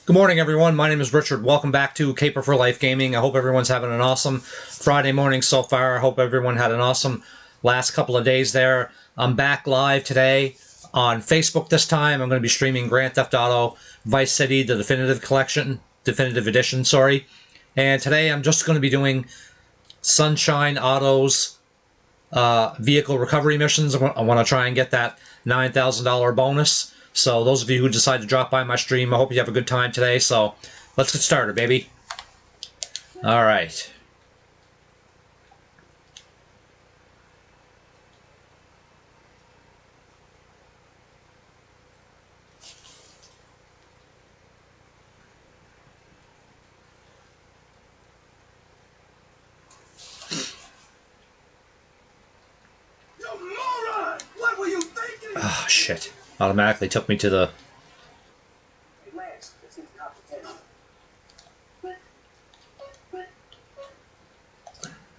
Good morning, everyone. My name is Richard. Welcome back to Caper for Life Gaming. I hope everyone's having an awesome Friday morning so far. I hope everyone had an awesome last couple of days there. I'm back live today on Facebook this time. I'm going to be streaming Grand Theft Auto Vice City, the Definitive Edition, sorry. And today I'm just going to be doing Sunshine Auto's vehicle recovery missions. I want to try and get that $9,000 bonus. So those of you who decide to drop by my stream, I hope you have a good time today. So let's get started, baby. All right. You moron! What were you thinking? Oh, shit. Automatically took me to the...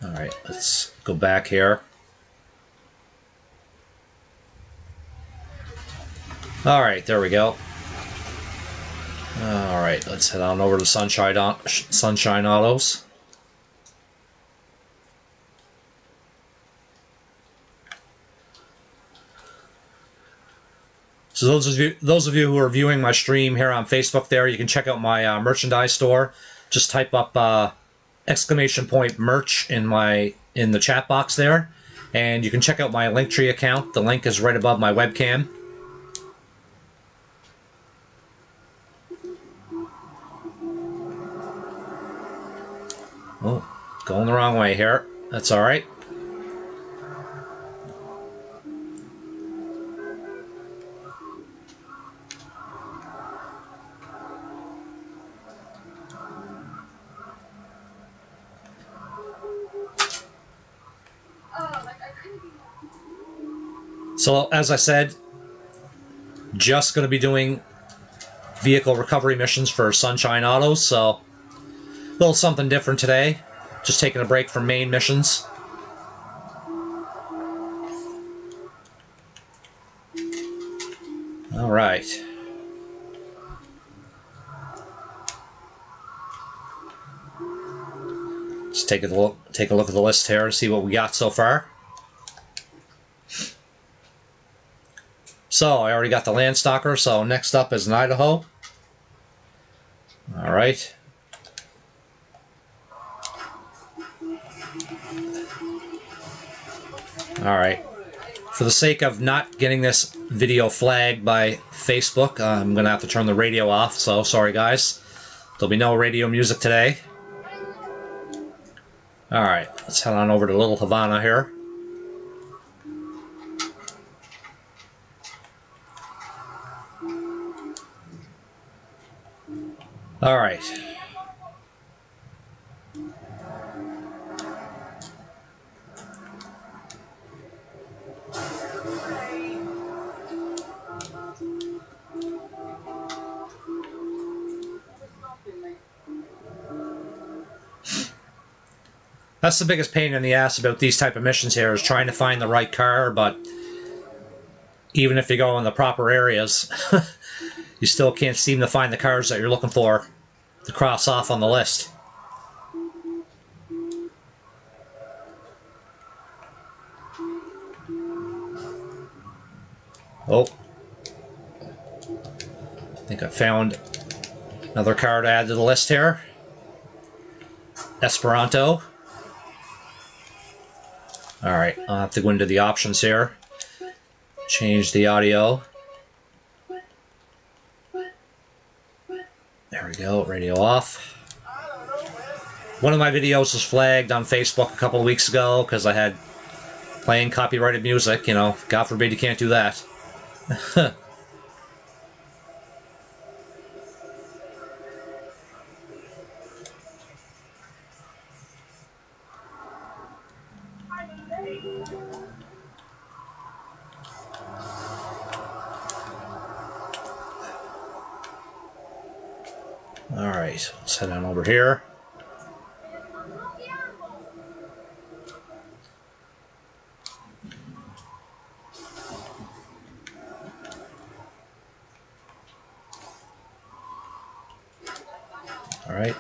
Alright, let's go back here. Alright, there we go. Alright, let's head on over to Sunshine Autos. So those of you who are viewing my stream here on Facebook there, you can check out my merchandise store. Just type up !merch in the chat box there, and you can check out my Linktree account. The link is right above my webcam. Oh, going the wrong way here. That's all right. So, as I said, just going to be doing vehicle recovery missions for Sunshine Autos, so a little something different today. Just taking a break from main missions. All right. Let's take a look at the list here and see what we got so far. So I already got the Landstalker, so next up is an Idaho. All right. All right. For the sake of not getting this video flagged by Facebook, I'm going to have to turn the radio off, so sorry guys. There'll be no radio music today. All right, let's head on over to Little Havana here. All right. That's the biggest pain in the ass about these type of missions here, is trying to find the right car, but even if you go in the proper areas, you still can't seem to find the cars that you're looking for to cross off on the list. Oh. I think I found another car to add to the list here. Esperanto. Alright, I'll have to go into the options here. Change the audio. There we go, radio off. One of my videos was flagged on Facebook a couple of weeks ago because I had playing copyrighted music, you know, God forbid you can't do that. Alright, let's head on over here. All right.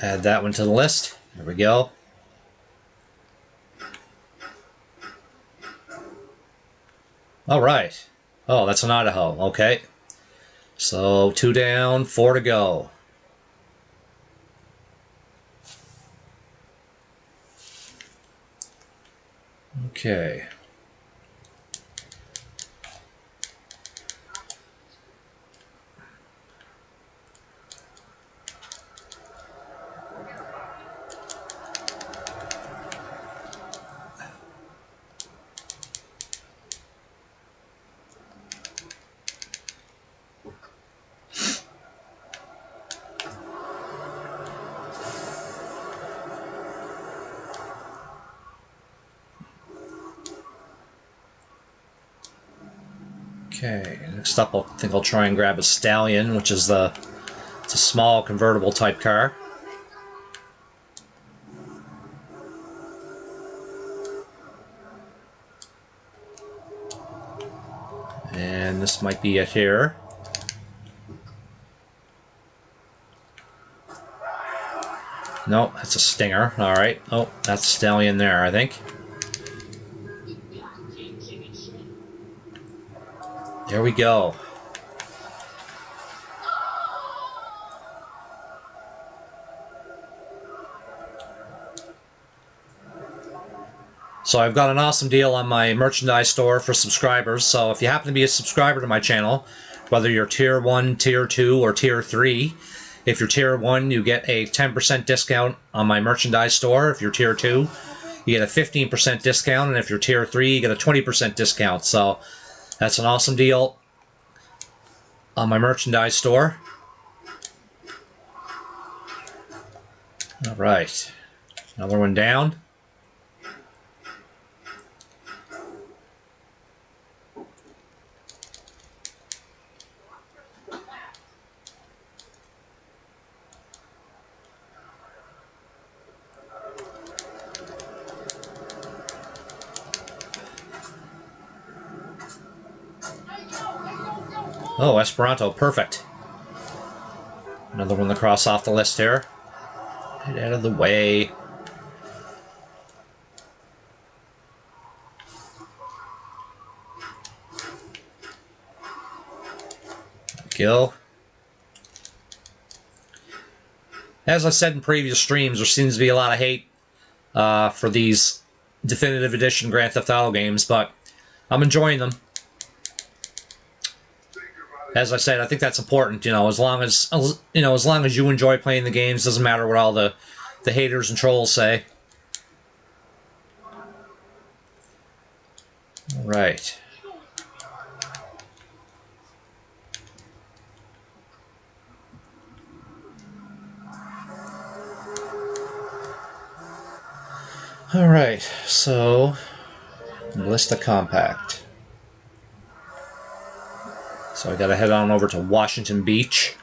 Add that one to the list. There we go. All right. Oh, that's an Idaho. Okay. So 2 down, 4 to go. Okay. Okay, next up I think I'll try and grab a Stallion, which is it's a small convertible type car. And this might be it here. No, that's a Stinger. Alright. Oh, that's a Stallion there, I think. There we go. So I've got an awesome deal on my merchandise store for subscribers. So if you happen to be a subscriber to my channel, whether you're Tier 1, Tier 2, or Tier 3, if you're Tier 1, you get a 10% discount on my merchandise store. If you're Tier 2, you get a 15% discount. And if you're Tier 3, you get a 20% discount. So that's an awesome deal on my merchandise store. All right. Another one down. Oh, Esperanto, perfect. Another one to cross off the list here. Get out of the way. Go. As I said in previous streams, there seems to be a lot of hate for these definitive edition Grand Theft Auto games, but I'm enjoying them. As I said, I think that's important. You know, as long as you enjoy playing the games, doesn't matter what all the haters and trolls say. All right. All right. So, Ballista Compact. So I got to head on over to Washington Beach.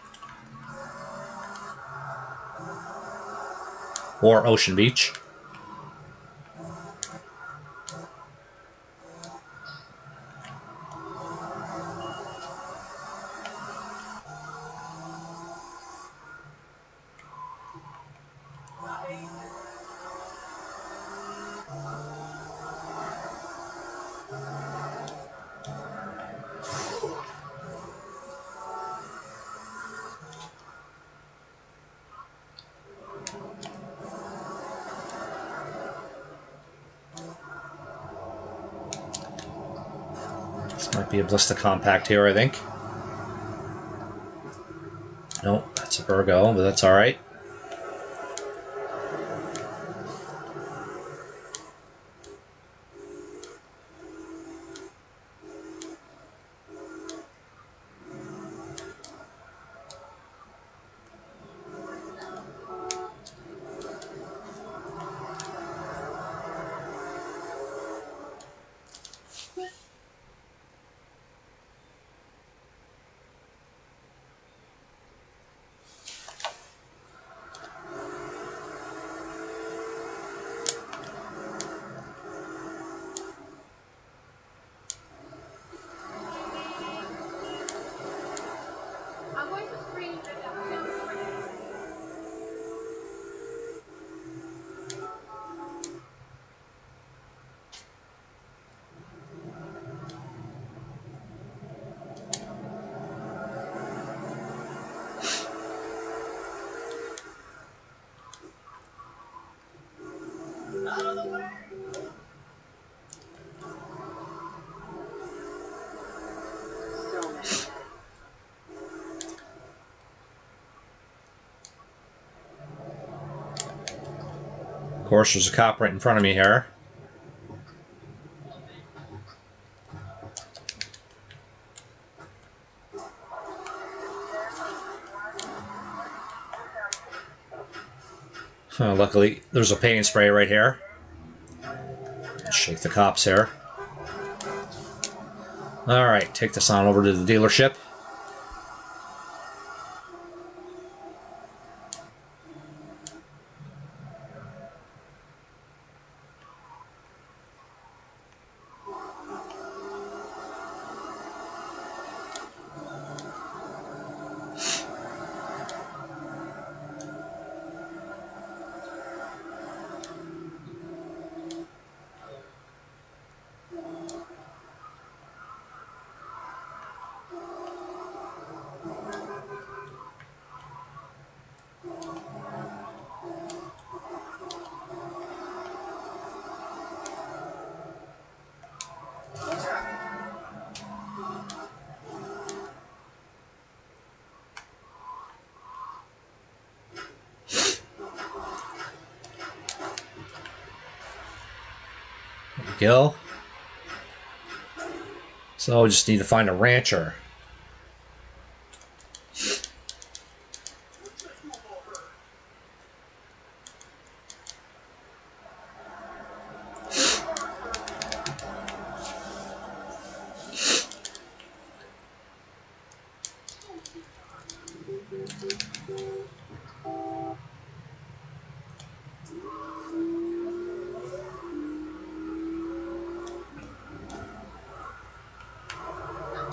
Or Ocean Beach. This might be a Ballista Compact here, I think. Nope, that's a Virgo, but that's alright. Of course, there's a cop right in front of me here. Luckily, there's a paint spray right here. Shake the cops here. Alright, take this on over to the dealership. There we go. So we just need to find a rancher.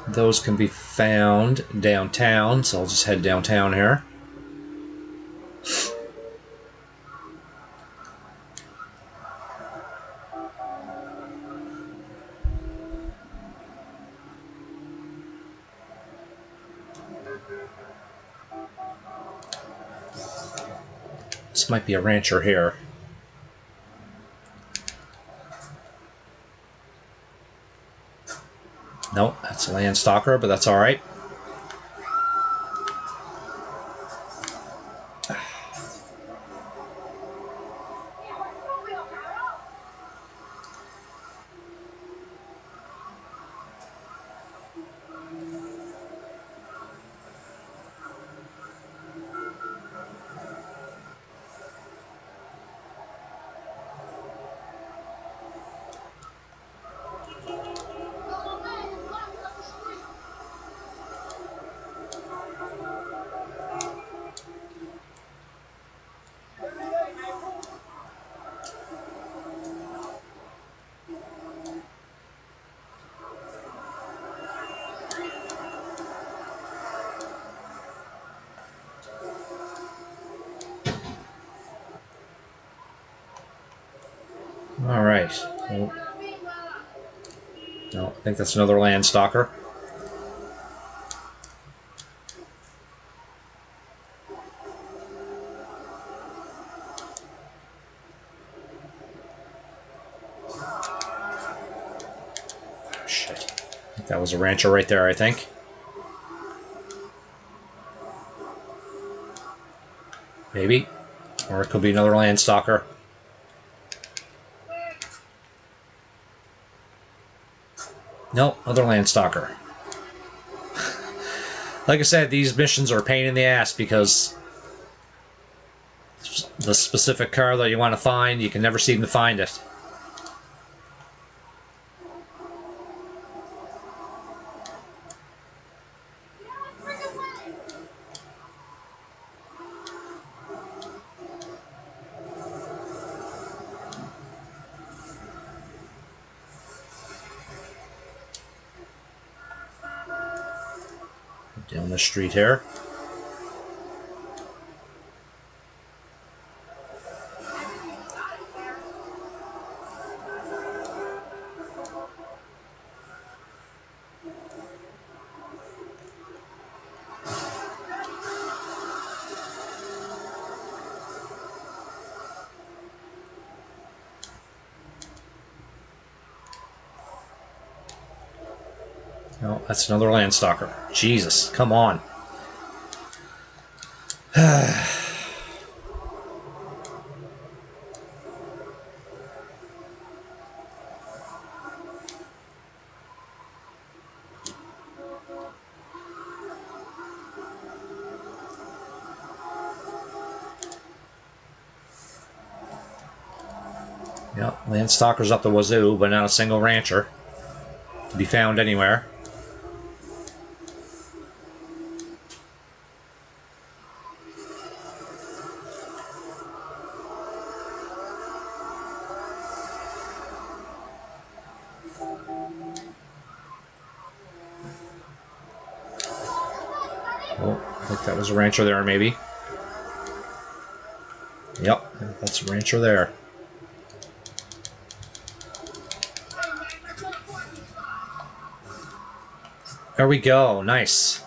Those can be found downtown, so I'll just head downtown here. This might be a rancher here. Nope, that's a land stalker, but that's alright. Alright. No, I think that's another land stalker. Shit. That was a rancher right there, I think. Maybe. Or it could be another land stalker. Nope, other land stalker. Like I said, these missions are a pain in the ass because the specific car that you want to find, you can never seem to find it. Down the street here. No, that's another land stalker. Jesus, come on. Yep, land stalkers up the wazoo, but not a single rancher to be found anywhere. Oh, I think that was a rancher there, maybe. Yep, that's a rancher there. There we go, nice.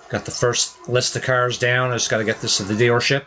Got the first list of cars down. I just got to get this to the dealership.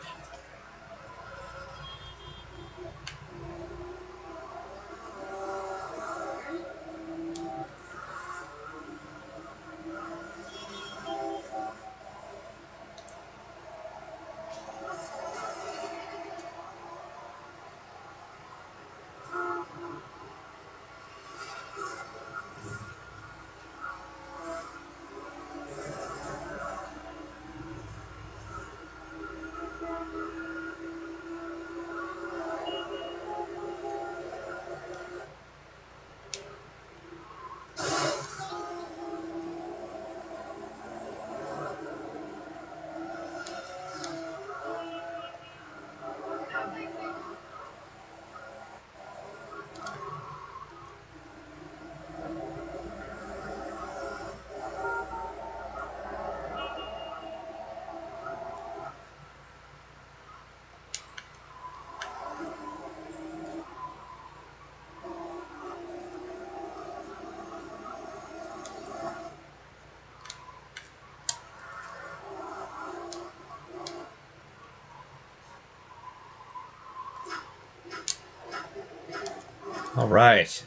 All right.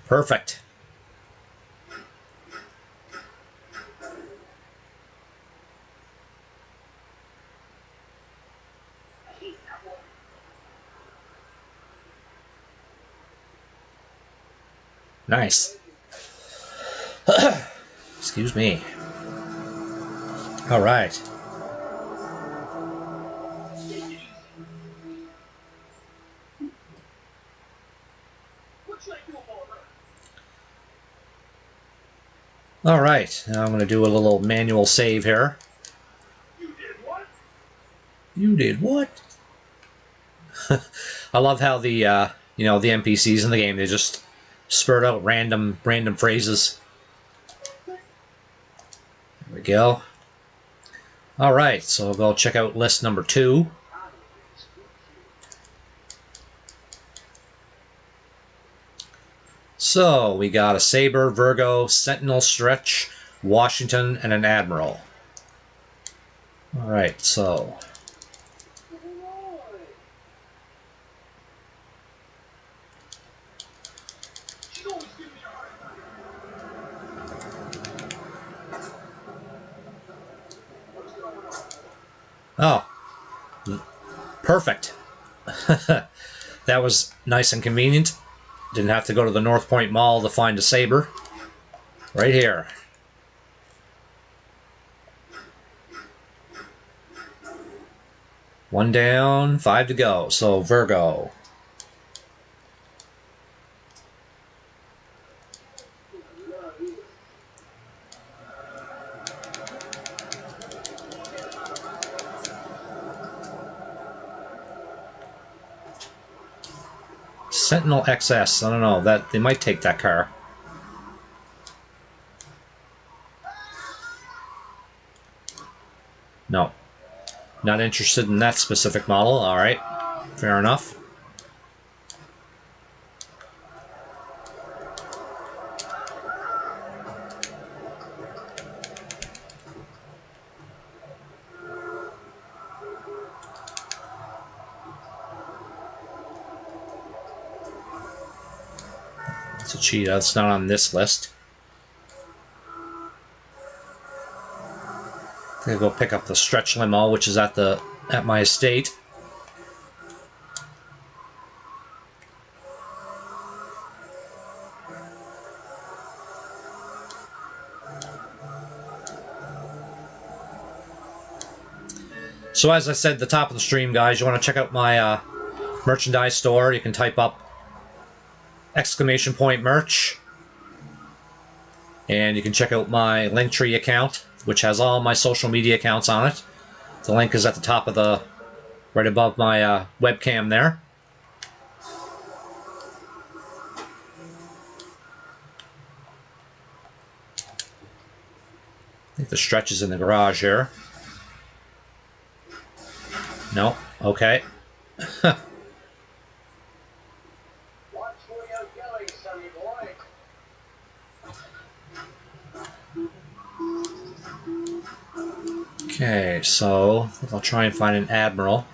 Perfect. Nice. Excuse me. All right. All right. Now I'm going to do a little manual save here. You did what? You did what? I love how the the NPCs in the game, they just spurt out random phrases. There we go. All right, so we'll go check out list number 2. So we got a Saber, Virgo, Sentinel, Stretch, Washington, and an Admiral. All right, so oh, perfect. That was nice and convenient. Didn't have to go to the North Point Mall to find a Saber. Right here. One down, 5 to go. So Virgo. Sentinel XS. I don't know. That they might take that car. No. Not interested in that specific model. All right. Fair enough. It's a Cheetah. It's not on this list. I'm gonna go pick up the stretch limo, which is at my estate. So as I said at the top of the stream, guys, you want to check out my merchandise store. You can type up !merch. And you can check out my Linktree account, which has all my social media accounts on it. The link is at the top of the, right above my webcam there. I think the stretch is in the garage here. No? Okay. Watch where you're going, sonny boy. Okay, so I'll try and find an admiral.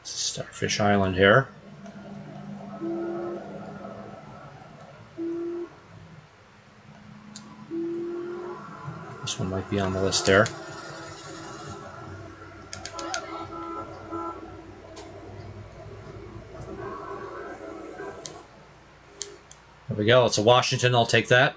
Starfish Island here. This one might be on the list there. There we go. It's a Washington. I'll take that.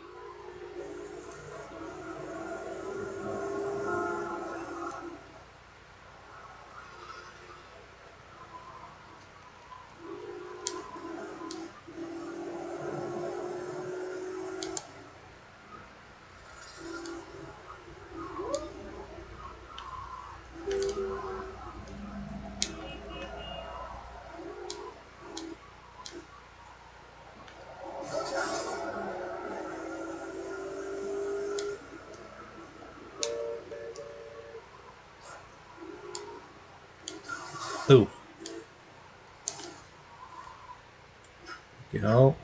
Ooh. You know.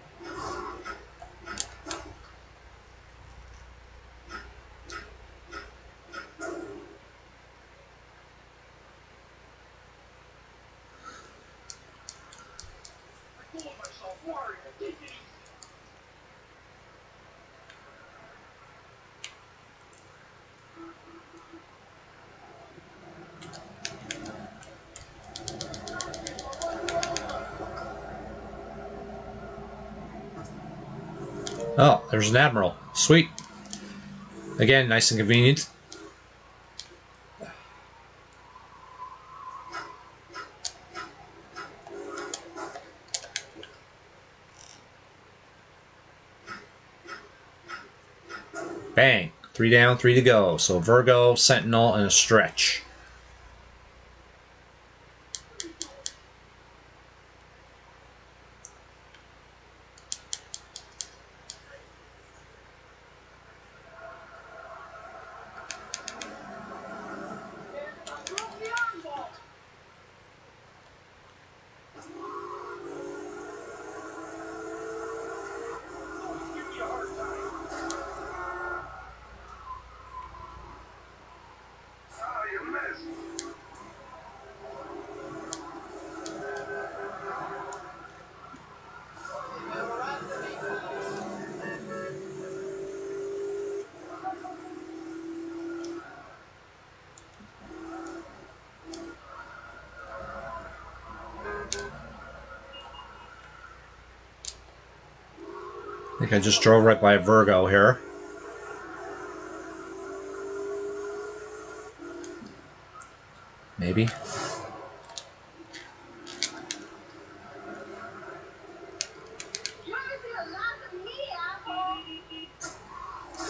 Oh, there's an admiral. Sweet. Again, nice and convenient. Bang. 3 down, 3 to go. So Virgo, Sentinel, and a stretch. I think I just drove right by Virgo here. Maybe.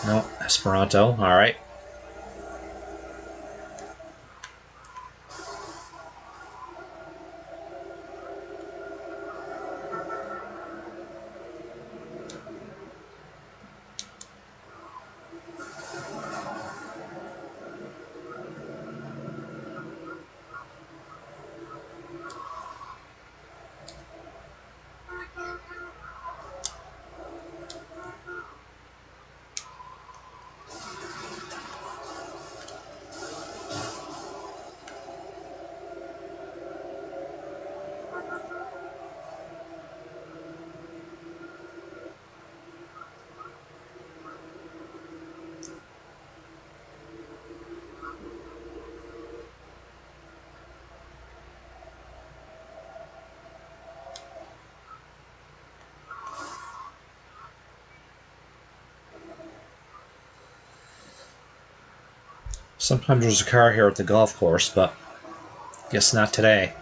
No, Esperanto. All right. Sometimes there's a car here at the golf course, but guess not today.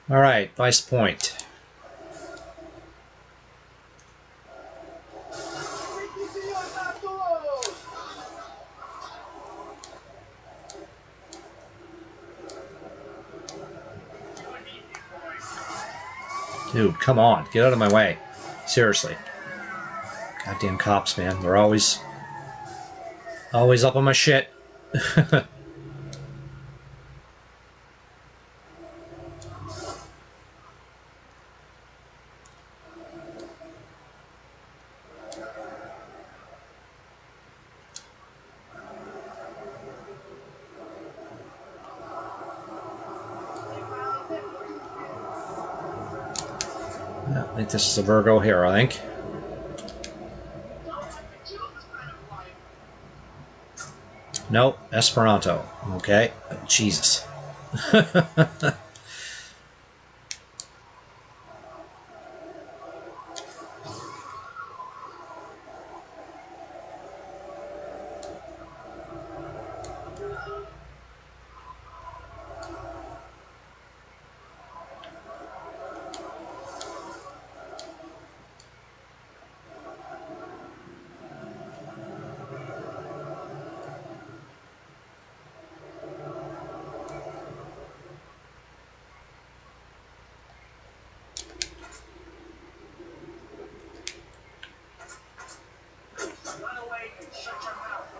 Alright, Vice Point. Dude, come on. Get out of my way. Seriously. Goddamn cops, man. They're always up on my shit. I think this is a Virgo here, I think. Nope, Esperanto. Okay. Jesus.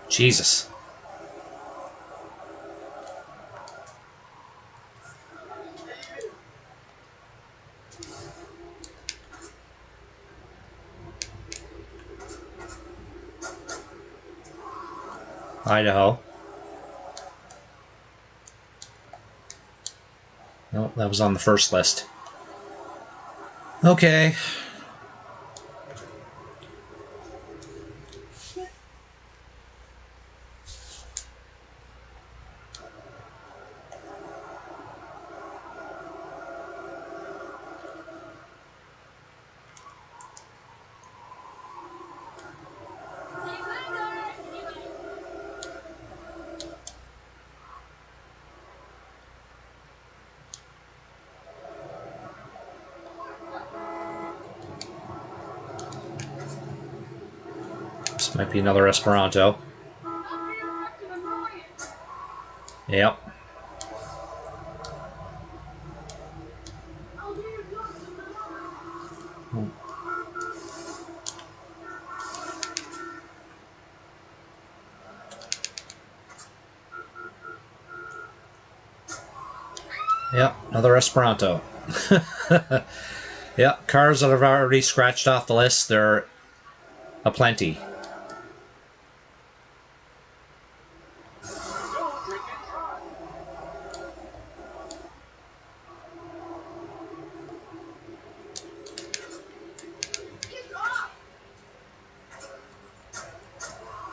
Jesus. Idaho. Nope, that was on the first list. Okay. This might be another Esperanto. Yep. Yep, another Esperanto. Yep, cars that have already scratched off the list, they're aplenty.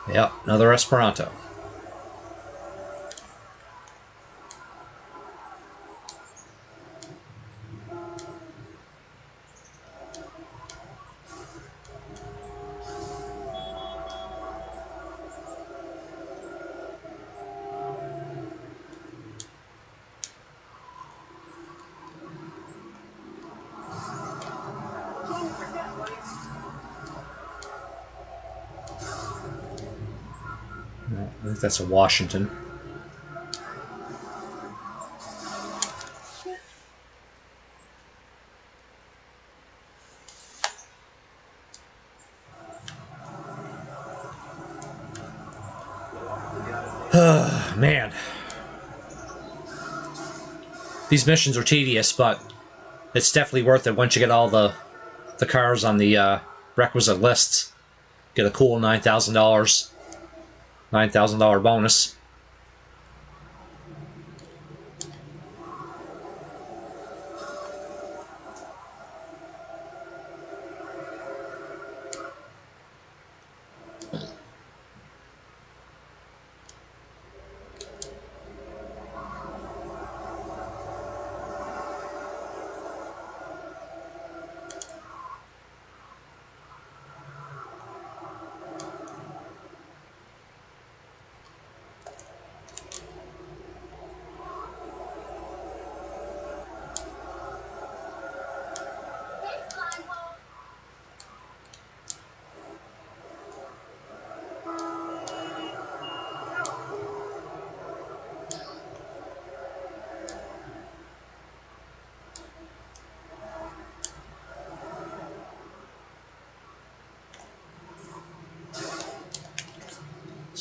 Yep, another Esperanto. I think that's a Washington. Man. These missions are tedious, but it's definitely worth it once you get all the cars on the requisite lists. Get a cool $9,000. $9,000 bonus.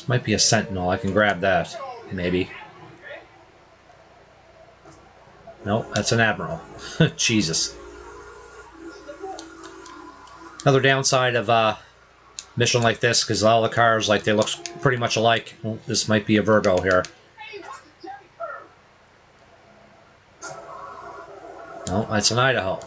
This might be a sentinel. I can grab that, maybe. No, that's an admiral. Jesus. Another downside of mission like this, because all the cars, like, they look pretty much alike. Well, this might be a Virgo here. No, that's an Idaho.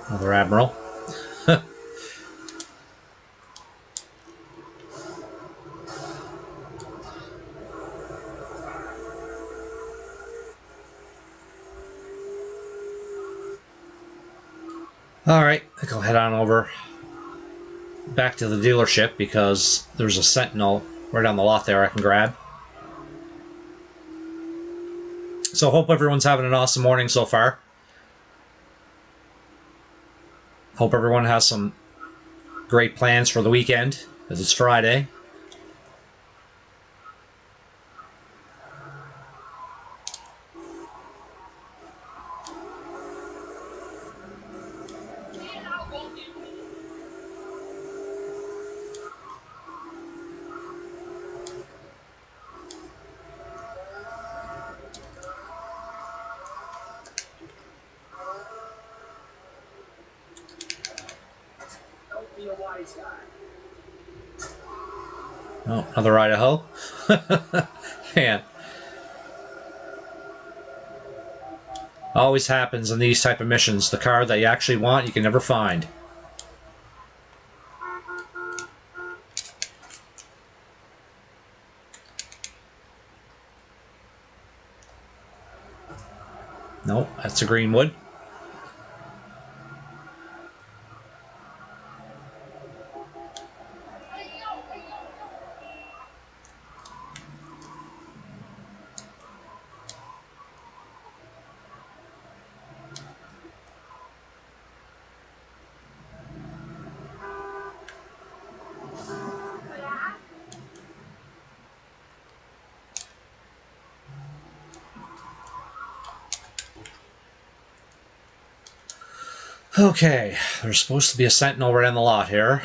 Another admiral. Alright, I think I'll head on over back to the dealership because there's a sentinel right on the lot there I can grab. So hope everyone's having an awesome morning so far. Hope everyone has some great plans for the weekend, as it's Friday. Oh, another Idaho. Man. Always happens in these type of missions. The car that you actually want, you can never find. Nope, that's a Greenwood. Okay, there's supposed to be a sentinel right on the lot here.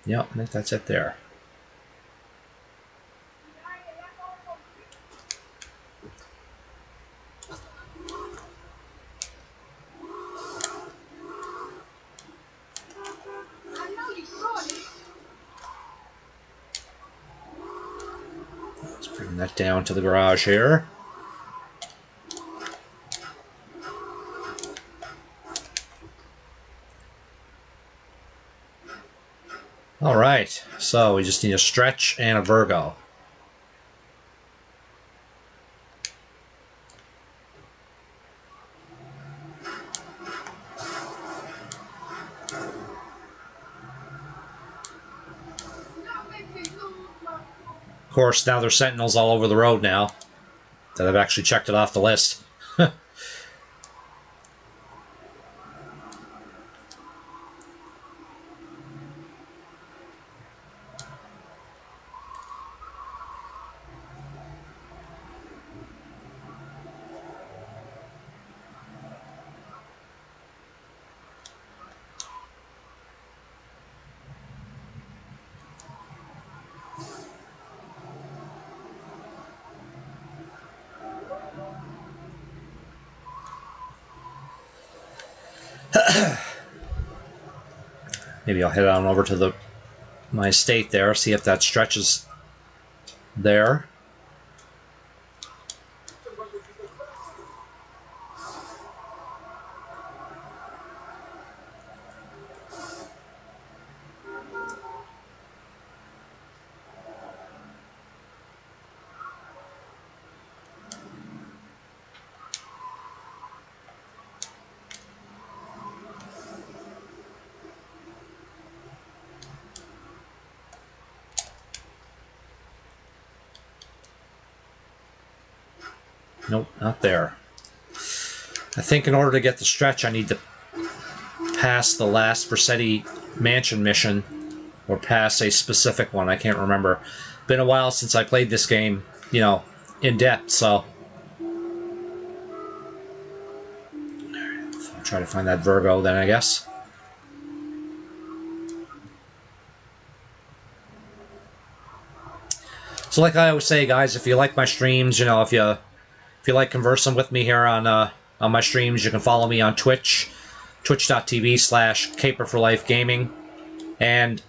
Yep, I think that's it there. Let's bring that down to the garage here. Alright, so we just need a stretch and a Virgo. Of course, now there's sentinels all over the road now that I've actually checked it off the list. Maybe I'll head on over to my estate there, see if that stretches there. Nope, not there. I think in order to get the stretch, I need to pass the last Versetti Mansion mission, or pass a specific one. I can't remember. Been a while since I played this game, you know, in depth, so I'll try to find that Virgo then, I guess. So like I always say, guys, if you like my streams, you know, if you like conversing with me here on my streams, you can follow me on Twitch, twitch.tv/CaperForLifeGaming. And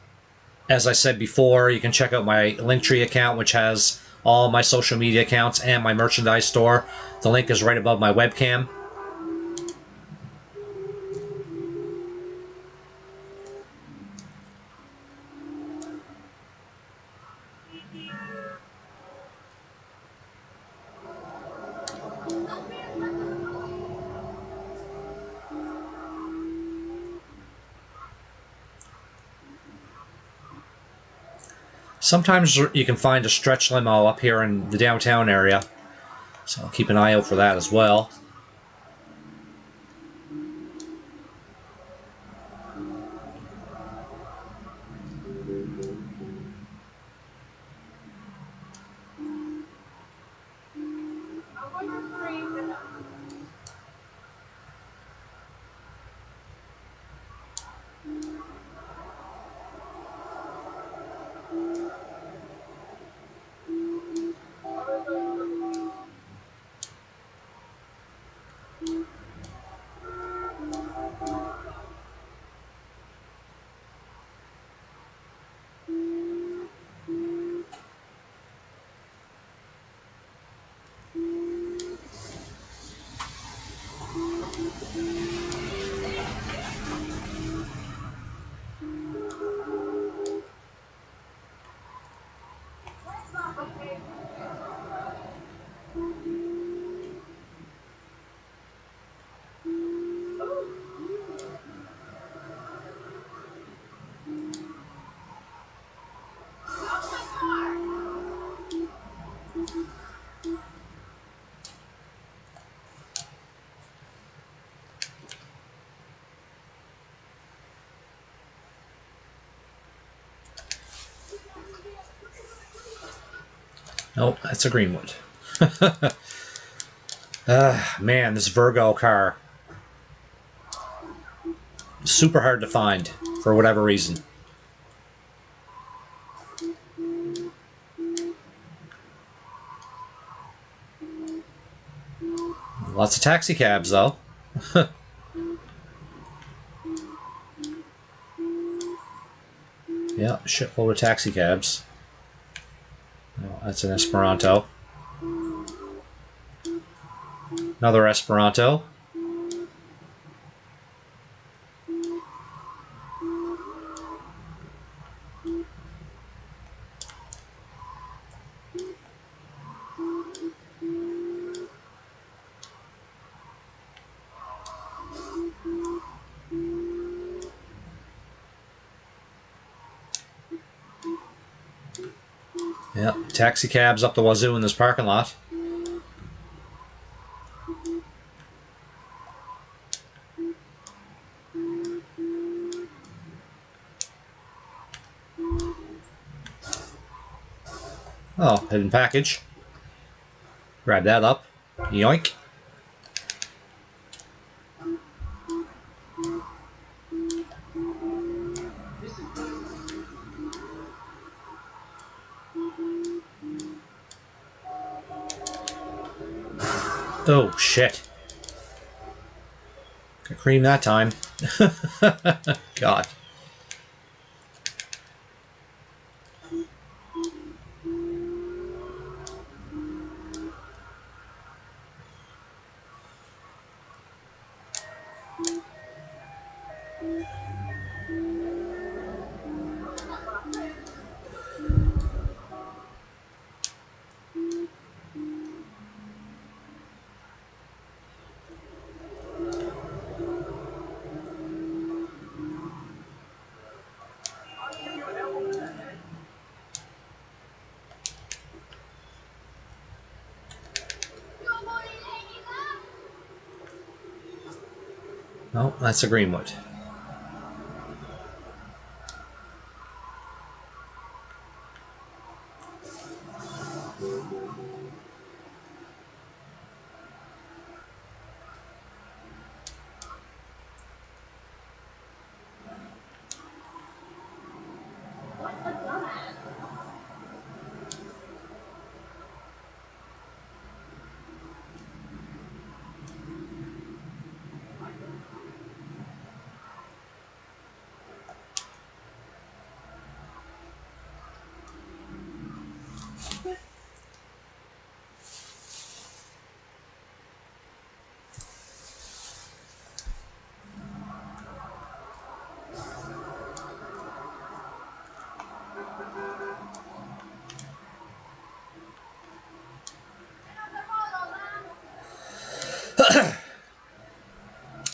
as I said before, you can check out my Linktree account, which has all my social media accounts and my merchandise store. The link is right above my webcam. Sometimes you can find a stretch limo up here in the downtown area, so I'll keep an eye out for that as well. Nope, that's a Greenwood. Man, this Virgo car. Super hard to find, for whatever reason. Lots of taxi cabs, though. Yeah, shitload of taxi cabs. Oh, that's an Esperanto. Another Esperanto. Yep, taxi cabs up the wazoo in this parking lot. Oh, hidden package. Grab that up. Yoink. Oh, shit. Got cream that time. God. Oh, that's a Greenwood.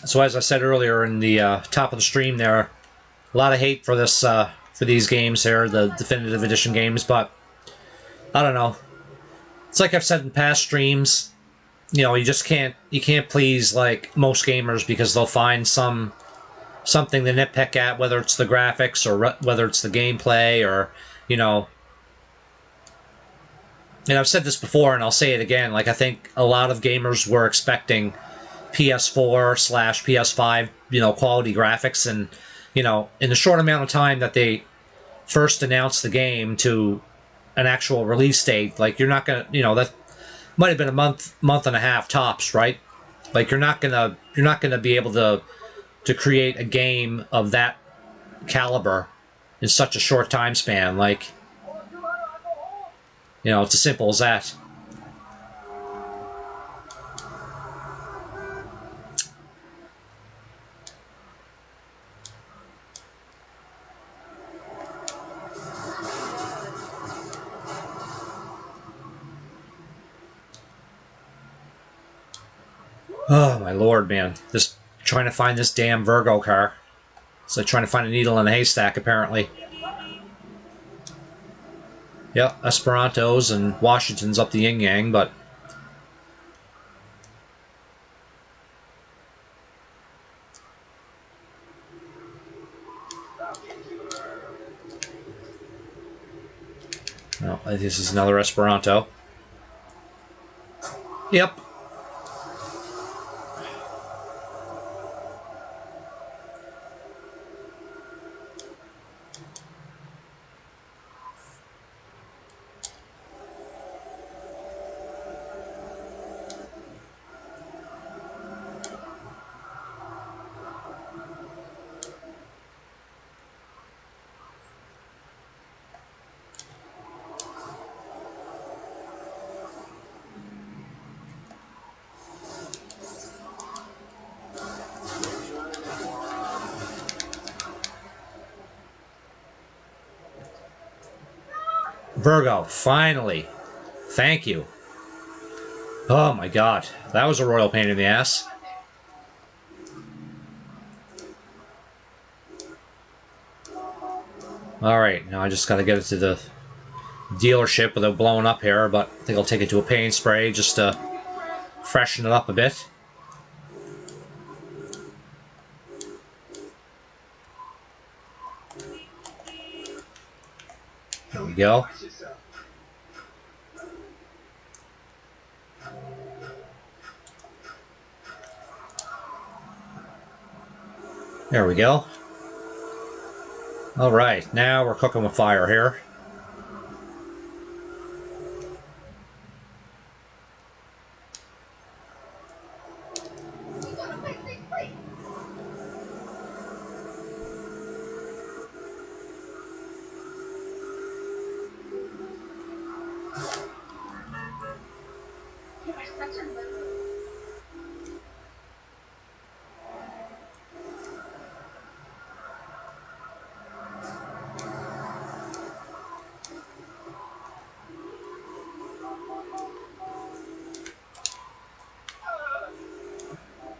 So as I said earlier in the top of the stream there, a lot of hate for this for these games here, the definitive edition games, but I don't know. It's like I've said in past streams, you know, you can't please like most gamers because they'll find something to nitpick at, whether it's the graphics or whether it's the gameplay or, you know. And I've said this before and I'll say it again, like I think a lot of gamers were expecting PS4 slash PS5, you know, quality graphics, and you know, in the short amount of time that they first announced the game to an actual release date, like you're not gonna, you know, that might have been a month and a half tops, right? Like you're not gonna be able to create a game of that caliber in such a short time span. Like, you know, it's as simple as that. Oh my lord, man! Just trying to find this damn Virgo car. It's like trying to find a needle in a haystack, apparently. Yep, Esperantos and Washington's up the yin yang, but no, this is another Esperanto. Yep. Virgo, finally. Thank you. Oh my god, that was a royal pain in the ass. Alright, now I just gotta get it to the dealership without blowing up here, but I think I'll take it to a paint spray just to freshen it up a bit. There we go. There we go. Alright, now we're cooking with fire here.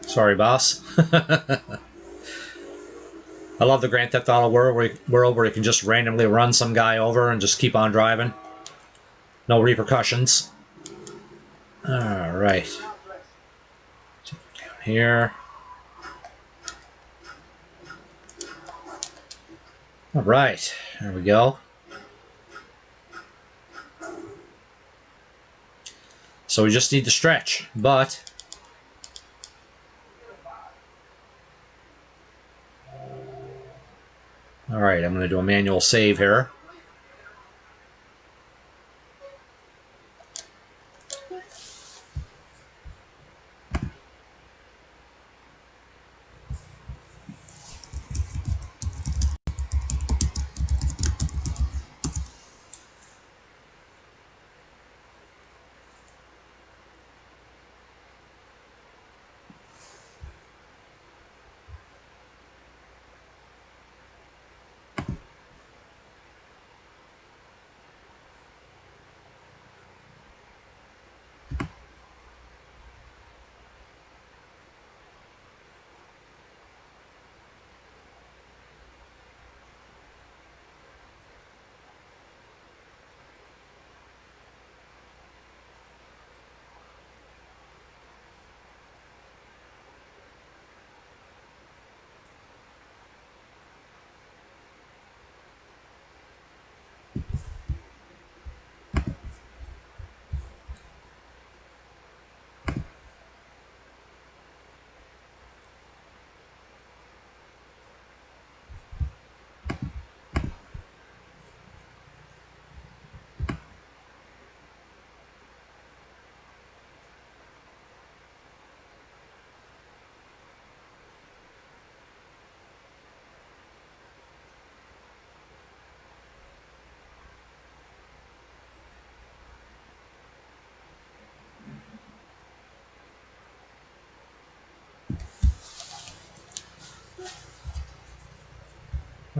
Sorry, boss. I love the Grand Theft Auto world where you can just randomly run some guy over and just keep on driving. No repercussions. Alright. Down here. All right, there we go. So we just need to stretch, but all right, I'm going to do a manual save here.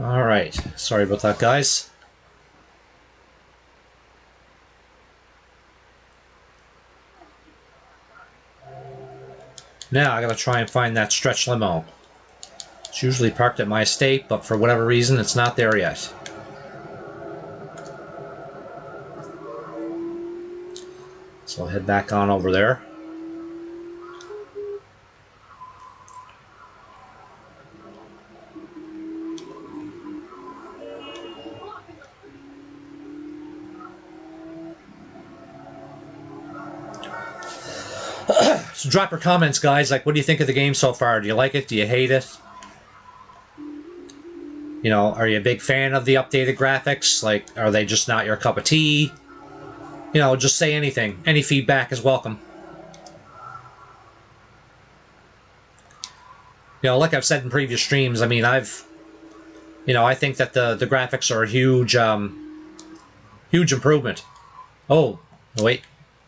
All right, sorry about that, guys. Now I gotta try and find that stretch limo. It's usually parked at my estate, but for whatever reason, it's not there yet. So I'll head back on over there. So drop your comments, guys. Like, what do you think of the game so far? Do you like it? Do you hate it? You know, are you a big fan of the updated graphics? Like, are they just not your cup of tea? You know, just say anything. Any feedback is welcome. You know, like I've said in previous streams, I mean, I think that the graphics are a huge improvement. Oh, wait.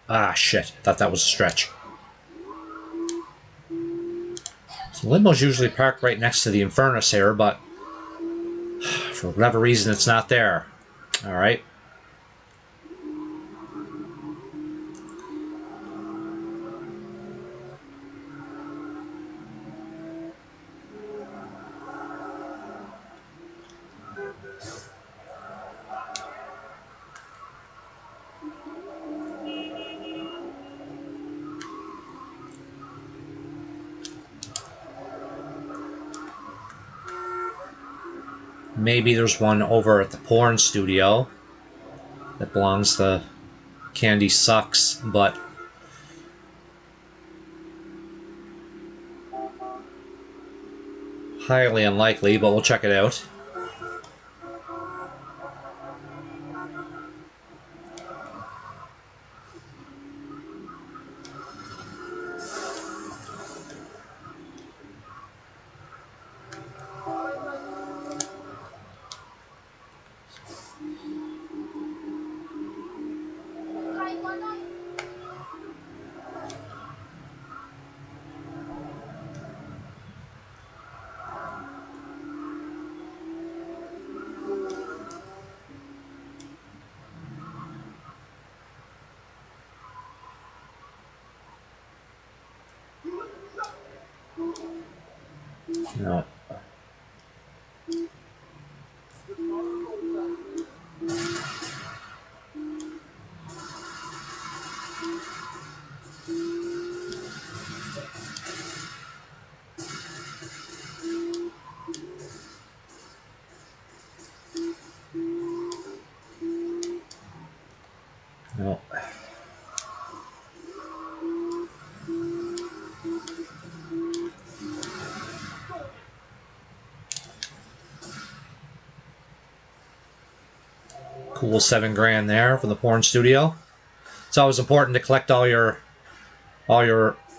Ah, shit. I thought that was a stretch. So Limbo's usually parked right next to the Infernus here, but for whatever reason, it's not there. All right. Maybe there's one over at the porn studio that belongs to Candy Sucks, but highly unlikely, but we'll check it out. No. little 7 grand there from the porn studio. It's always important to collect all your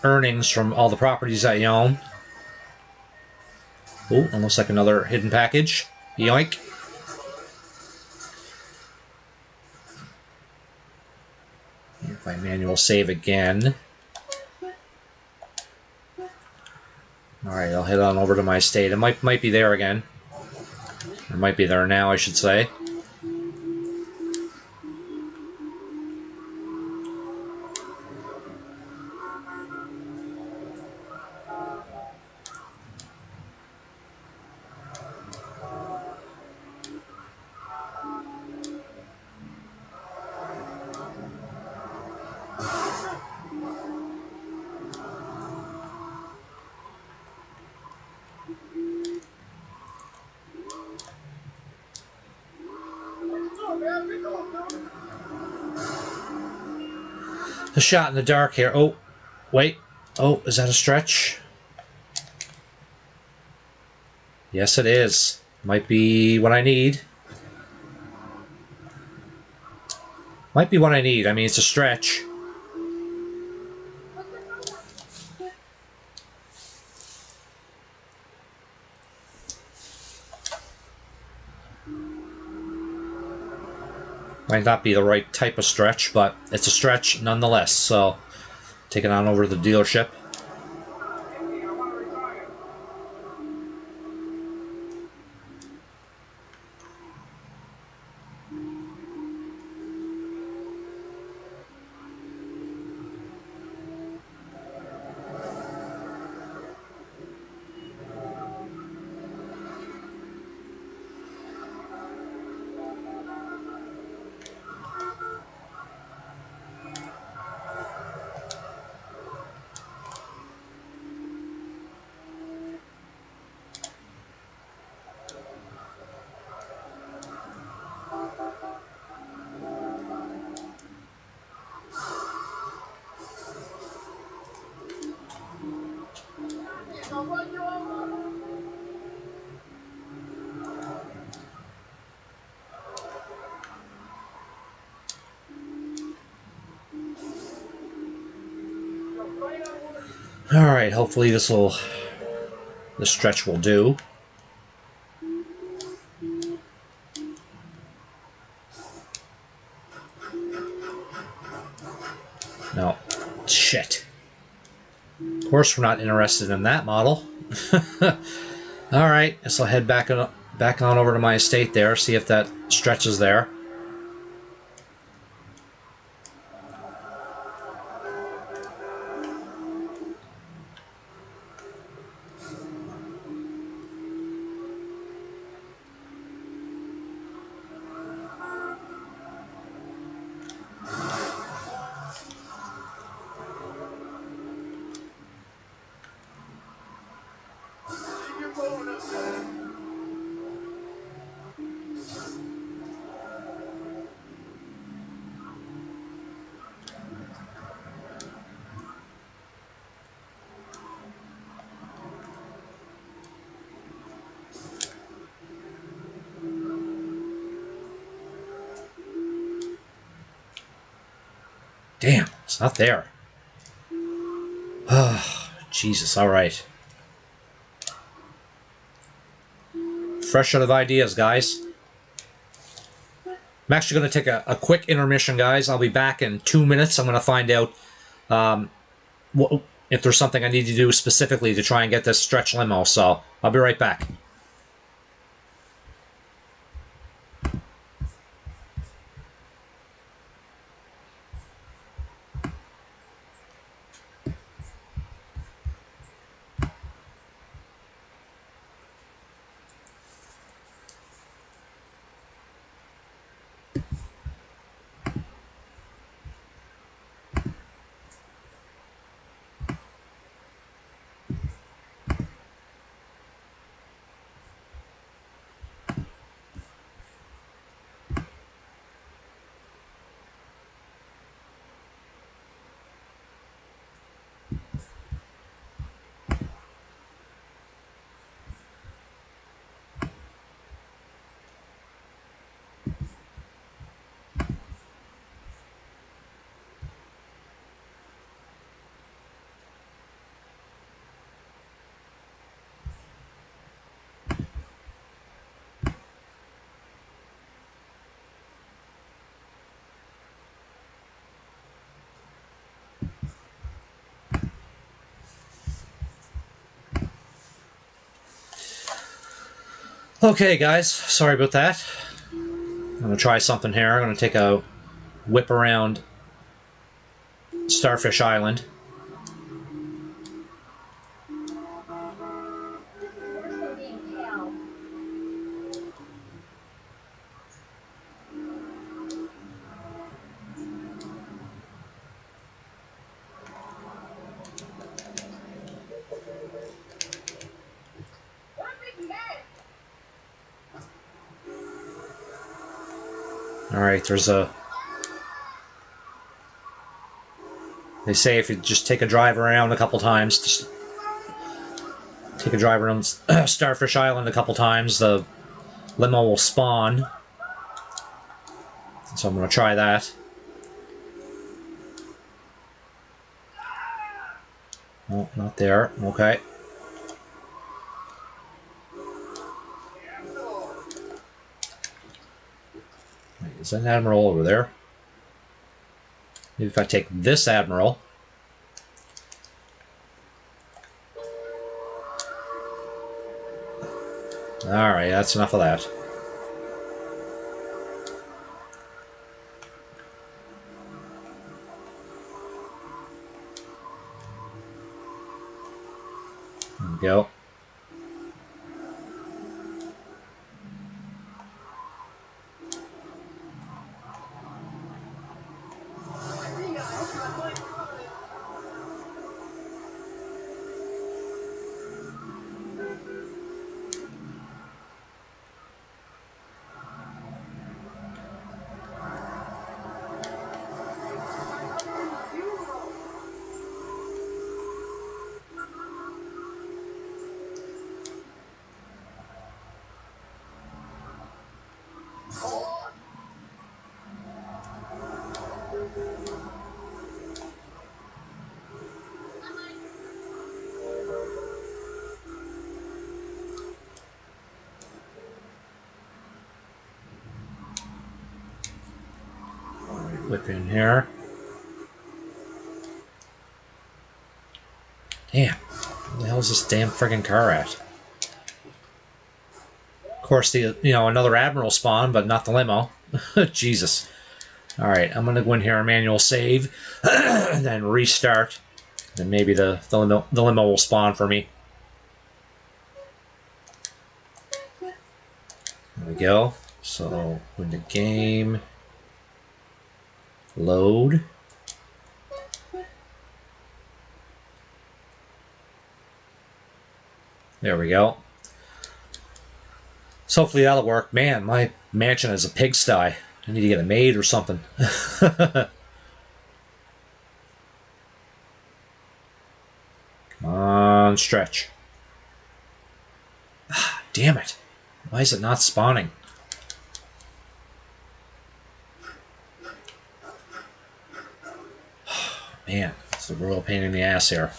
earnings from all the properties that you own. Oh, almost like another hidden package. Yoink. If I manual save again. Alright, I'll head on over to my estate. It might be there again. It might be there now, I should say. A shot in the dark here. Oh, wait. Oh, is that a stretch? Yes, it is. Might be what I need. Might be what I need. I mean, it's a stretch. Might not be the right type of stretch, but it's a stretch nonetheless. So, take it on over to the dealership. Alright, hopefully this stretch will do. No. Shit. Of course we're not interested in that model. Alright, so I'll head back on over to my estate there, see if that stretch is there. Damn, it's not there. Oh, Jesus, alright. Fresh out of ideas, guys. I'm actually going to take a quick intermission, guys. I'll be back in 2 minutes. I'm going to find out if there's something I need to do specifically to try and get this stretch limo. So I'll be right back. Okay, guys, sorry about that. I'm going to try something here. I'm going to take a whip around Starfish Island. Alright, there's a... They say if you just take a drive around a couple times, just take a drive around Starfish Island a couple times, the limo will spawn. So I'm going to try that. Oh, not there. Okay. Wait, is that an Admiral over there? Maybe if I take this Admiral. Alright, that's enough of that. There we go. Whip in here. Damn. Where the hell is this damn friggin' car at? Of course, another Admiral spawn, but not the limo. Jesus. Alright, I'm gonna go in here and manual save, and then restart. Then maybe the limo will spawn for me. There we go. So, when the game... Load. There we go. So hopefully that'll work. Man, my mansion is a pigsty. I need to get a maid or something. Come on, stretch. Ah, damn it. Why is it not spawning? Man, it's a real pain in the ass here.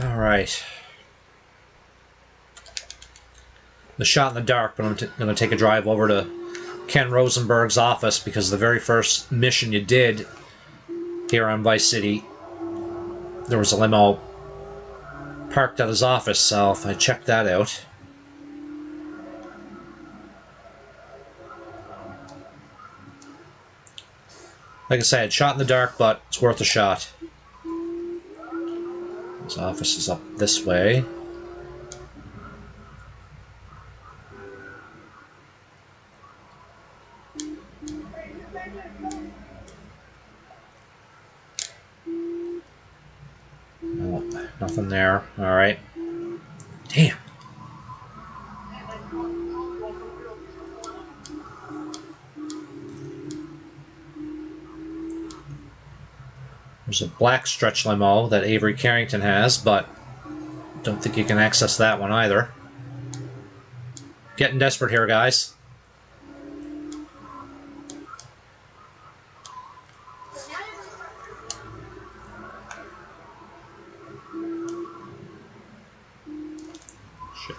Alright. The shot in the dark, but I'm going to take a drive over to Ken Rosenberg's office because the very first mission you did here on Vice City, there was a limo parked at his office, so if I check that out... Like I said, shot in the dark, but it's worth a shot. His office is up this way. Oh, nothing there. Alright. Damn. There's a black stretch limo that Avery Carrington has, but don't think you can access that one either. Getting desperate here, guys. Shit.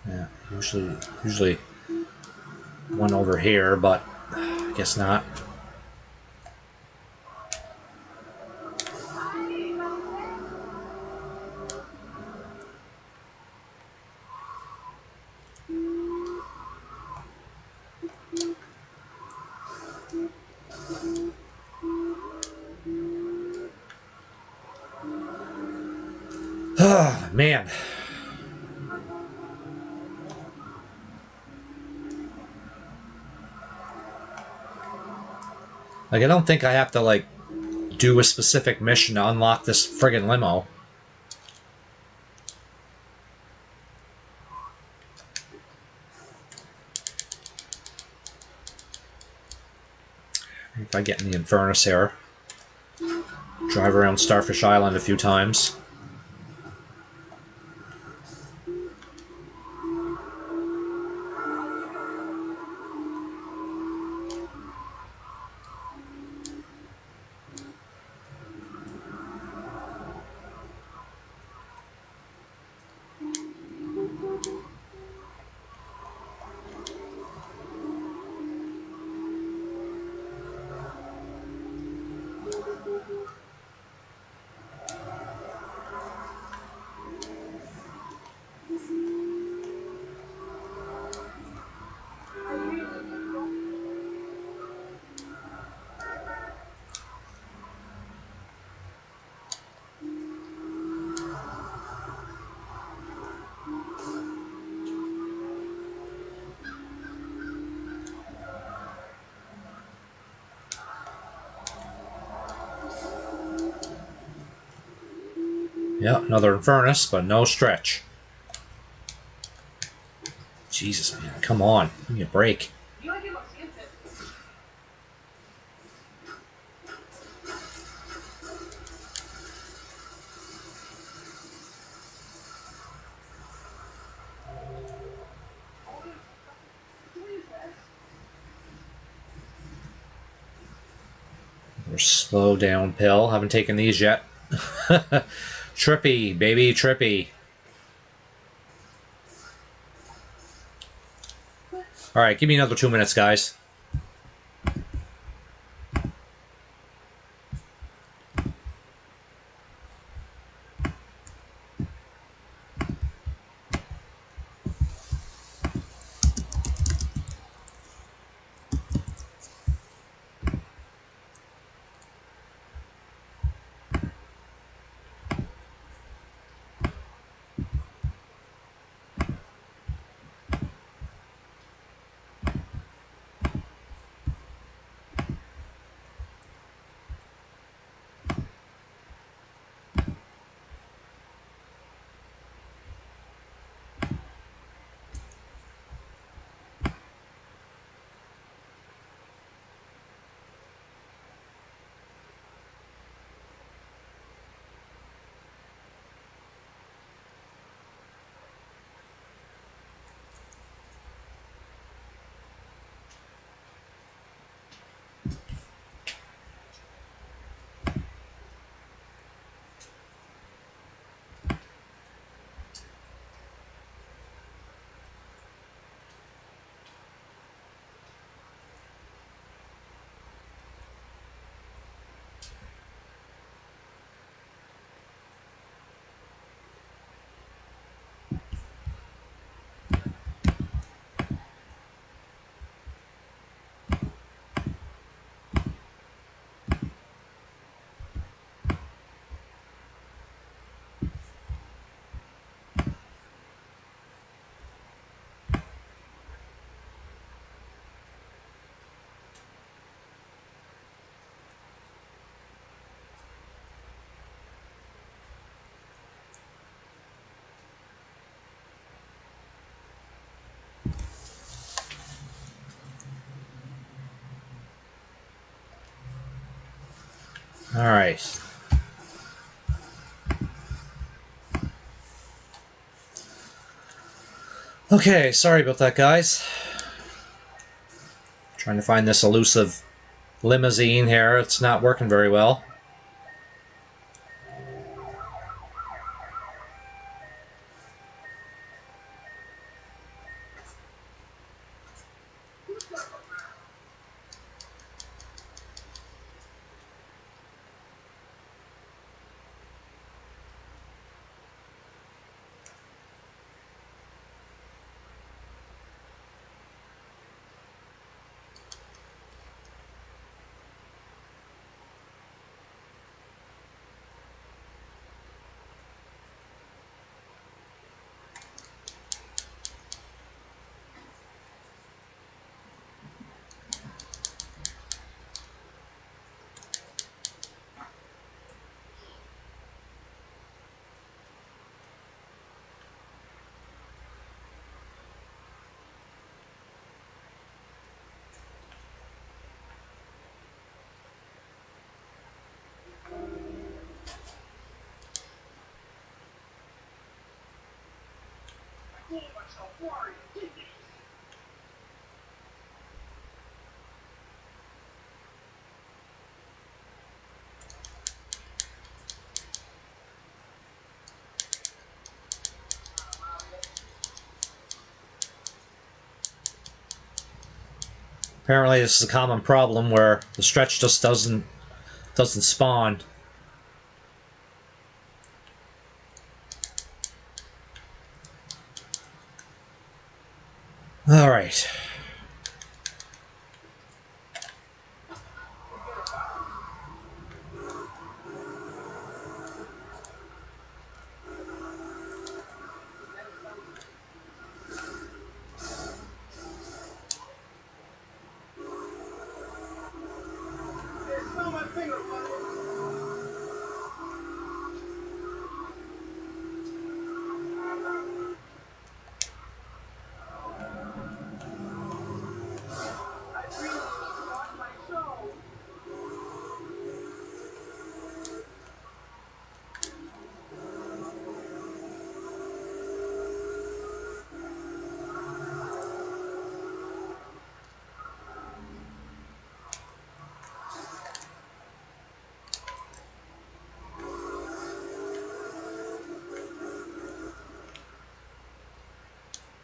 Yeah, usually one over here, but I guess not. Oh, man. Like, I don't think I have to, like, do a specific mission to unlock this friggin' limo. If I get in the Infernus here. Drive around Starfish Island a few times. Yeah, another Infernus, but no stretch. Jesus, man, come on. Give me a break. We're slow down pill. Haven't taken these yet. Trippy, baby, trippy. Alright, give me another 2 minutes, guys. All right. Okay, sorry about that, guys. Trying to find this elusive limousine here. It's not working very well. Apparently, this is a common problem where the stretch just doesn't spawn. All right. Smell my finger, buddy. I really start my show.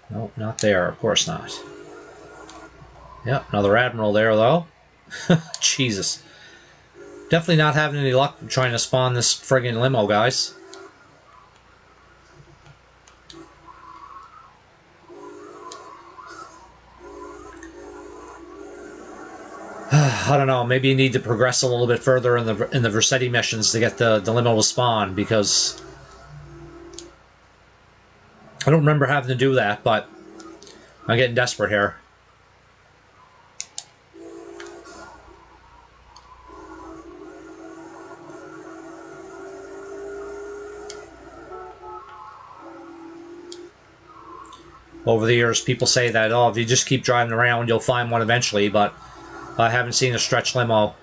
Nope, not there. Of course not. Yep, another admiral there, though. Jesus. Definitely not having any luck trying to spawn this friggin' limo, guys. I don't know. Maybe you need to progress a little bit further in the Versetti missions to get the limo to spawn, because I don't remember having to do that, but I'm getting desperate here. Over the years, people say that, oh, if you just keep driving around, you'll find one eventually, but I haven't seen a stretch limo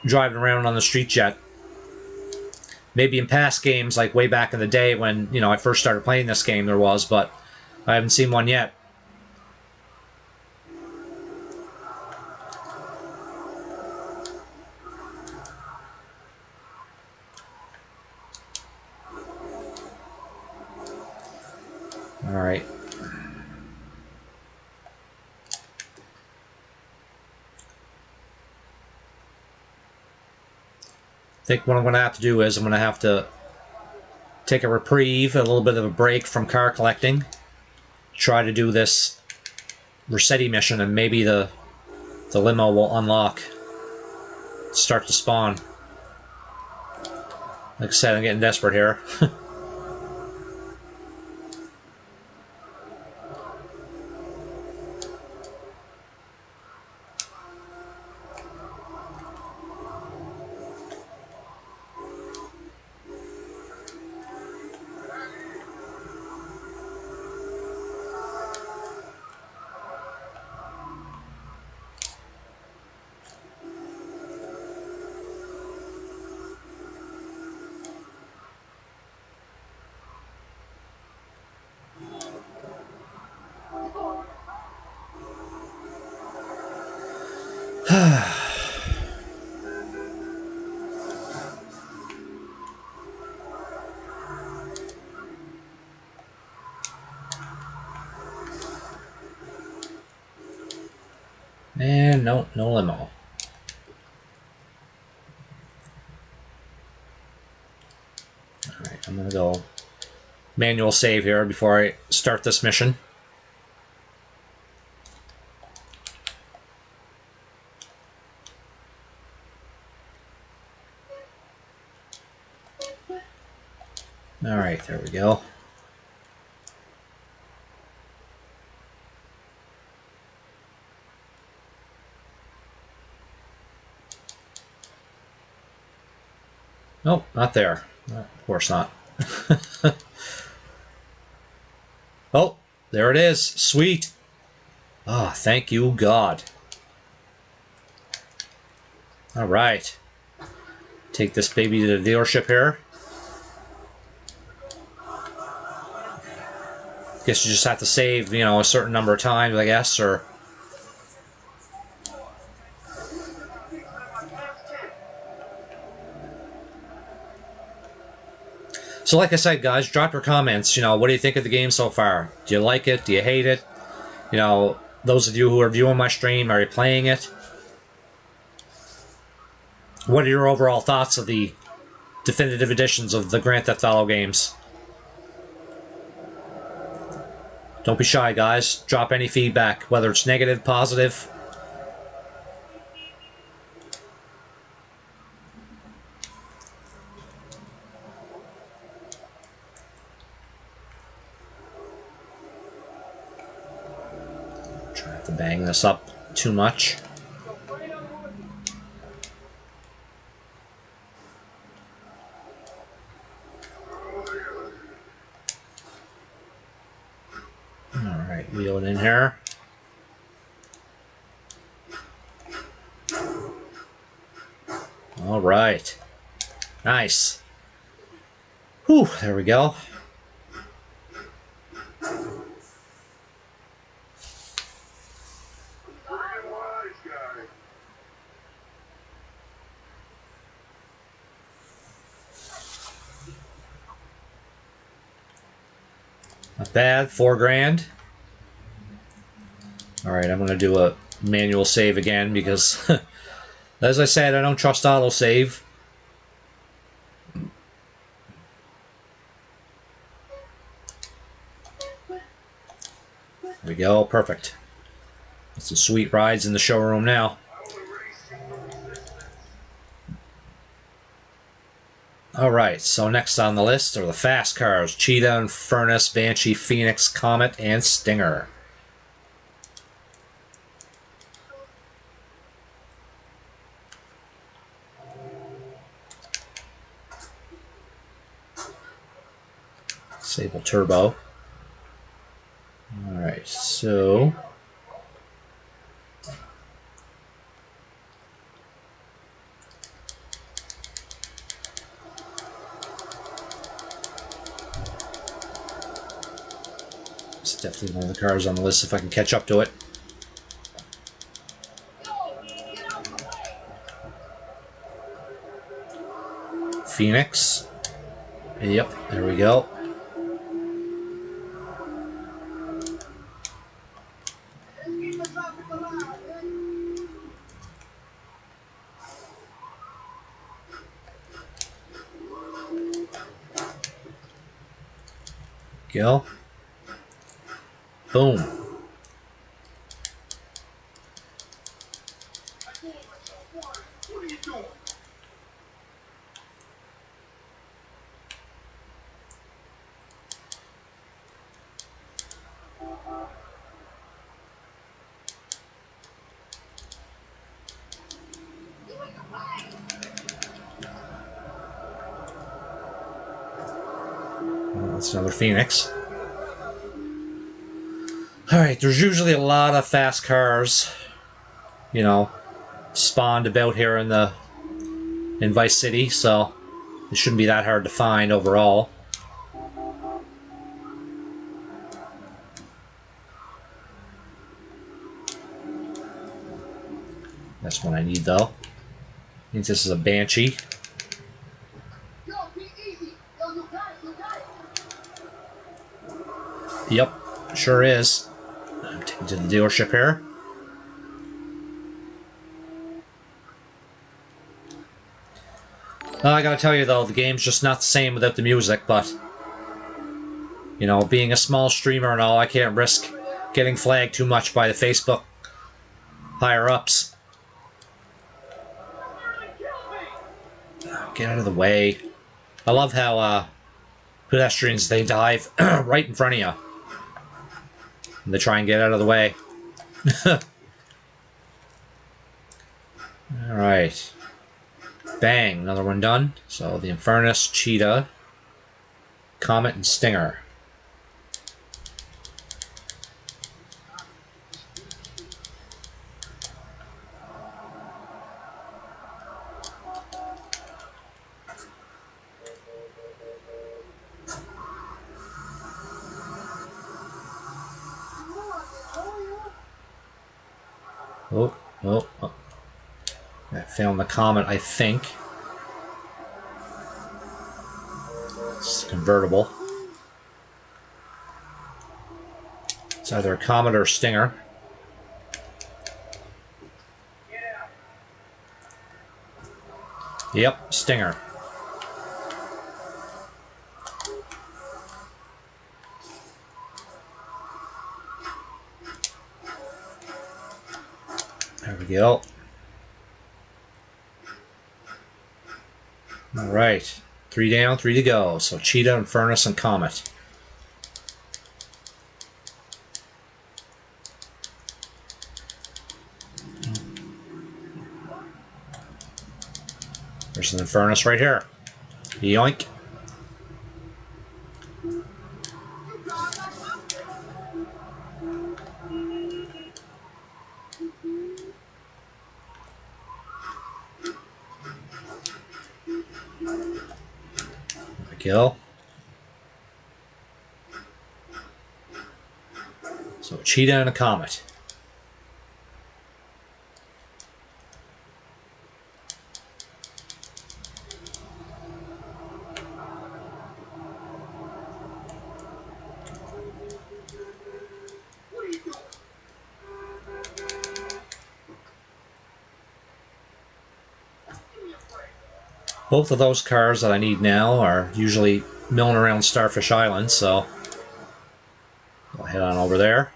driving around on the street yet. Maybe in past games, like way back in the day when, I first started playing this game, there was, but I haven't seen one yet. Alright. I think what I'm going to have to do is I'm going to have to take a reprieve, a little bit of a break from car collecting, try to do this Versetti mission, and maybe the limo will unlock, start to spawn. Like I said, I'm getting desperate here. And no limo. Alright, I'm going to go manual save here before I start this mission. Alright, there we go. Nope, not there. Of course not. Oh, there it is. Sweet. Ah, thank you, God. Alright. Take this baby to the dealership here. Guess you just have to save, you know, a certain number of times, I guess, or... So like I said, guys, drop your comments. You know, what do you think of the game so far? Do you like it? Do you hate it? You know, those of you who are viewing my stream, are you playing it? What are your overall thoughts of the definitive editions of the Grand Theft Auto games? Don't be shy, guys. Drop any feedback, whether it's negative, positive. Try not to bang this up too much. Alright, wheel it in here. Alright. Nice. Whew, there we go. Not bad, $4,000. Alright, I'm going to do a manual save again because, as I said, I don't trust autosave. There we go, perfect. Some sweet rides in the showroom now. Alright, so next on the list are the fast cars. Cheetah, Furnace, Banshee, Phoenix, Comet, and Stinger. Disable turbo. Alright, so... it's definitely one of the cars on the list if I can catch up to it. Phoenix. Yep, there we go. Go. Boom. What are you doing? Well, that's another Phoenix. Alright, there's usually a lot of fast cars, you know, spawned about here in Vice City, so it shouldn't be that hard to find overall. That's what I need, though. I think this is a Banshee. Yo, be easy. Yo, you got it. You got it. Yep, sure is. I'm taking to the dealership here. I gotta tell you, though, the game's just not the same without the music, but... You know, being a small streamer and all, I can't risk getting flagged too much by the Facebook higher-ups. Get out of the way. I love how pedestrians, they dive right in front of you. And they try and get out of the way. Alright. Bang, another one done. So the Infernus, Cheetah, Comet, and Stinger. Oh. I found the Comet, I think. It's convertible. It's either a Comet or a Stinger. Yep, Stinger. There we go. Alright. 3 down, 3 to go. So Cheetah, Infernus, and Comet. There's an Infernus right here. Yoink. Kill. So Cheetah and a Comet. What are you doing? Give me a break. Both of those cars that I need now are usually milling around Starfish Island, so I'll head on over there.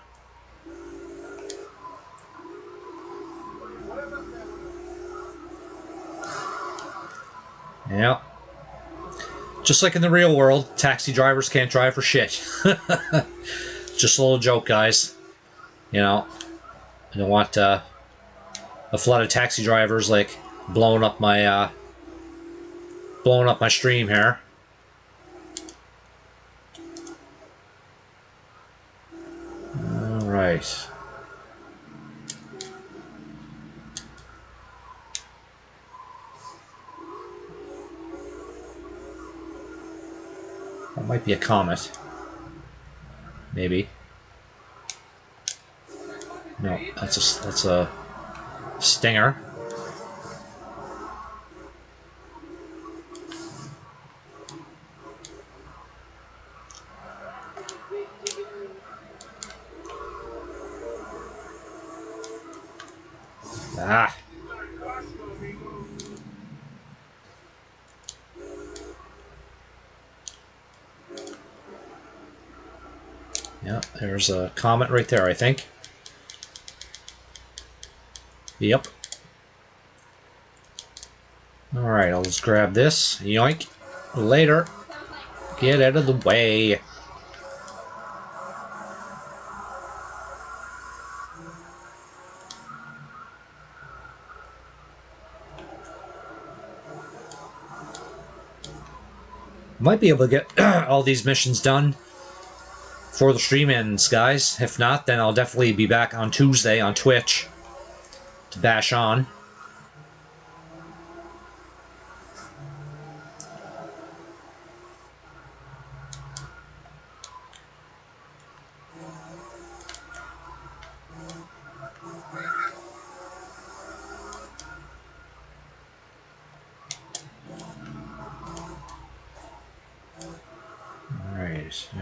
Yep. Just like in the real world, taxi drivers can't drive for shit. Just a little joke, guys. You know, I don't want a flood of taxi drivers like blowing up my stream here. All right. That might be a Comet. Maybe. No, that's a Stinger. Ah. Yeah, there's a Comet right there, I think. Yep. Alright, I'll just grab this. Yoink. Later. Get out of the way. Might be able to get all these missions done before the stream ends, guys. If not, then I'll definitely be back on Tuesday on Twitch to bash on.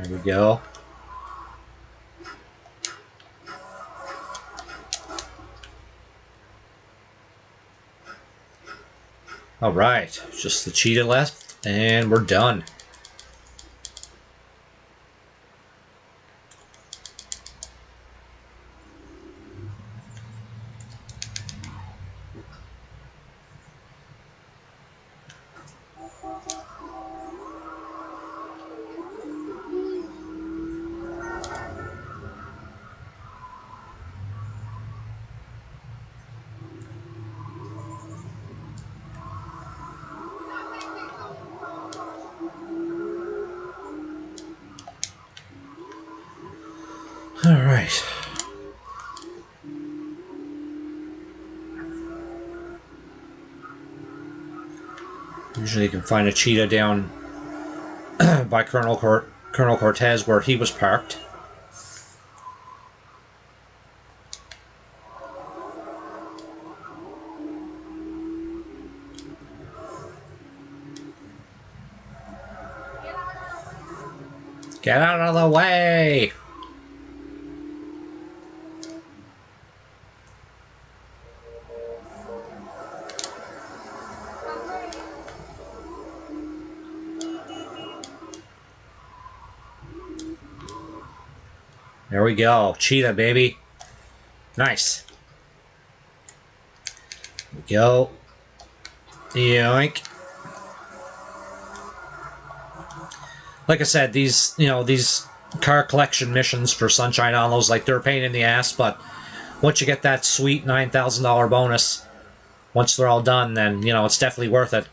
There we go. Alright, just the cheetah left, and we're done. Alright. Usually you can find a cheetah down by Colonel Cortez where he was parked. Get out of the way! There we go. Cheetah, baby. Nice. There we go. Yoink. Like I said, these car collection missions for Sunshine Hollows, like, they're a pain in the ass, but once you get that sweet $9,000 bonus, once they're all done, then, it's definitely worth it.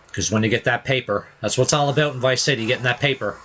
Because when you get that paper, that's what it's all about in Vice City, getting that paper.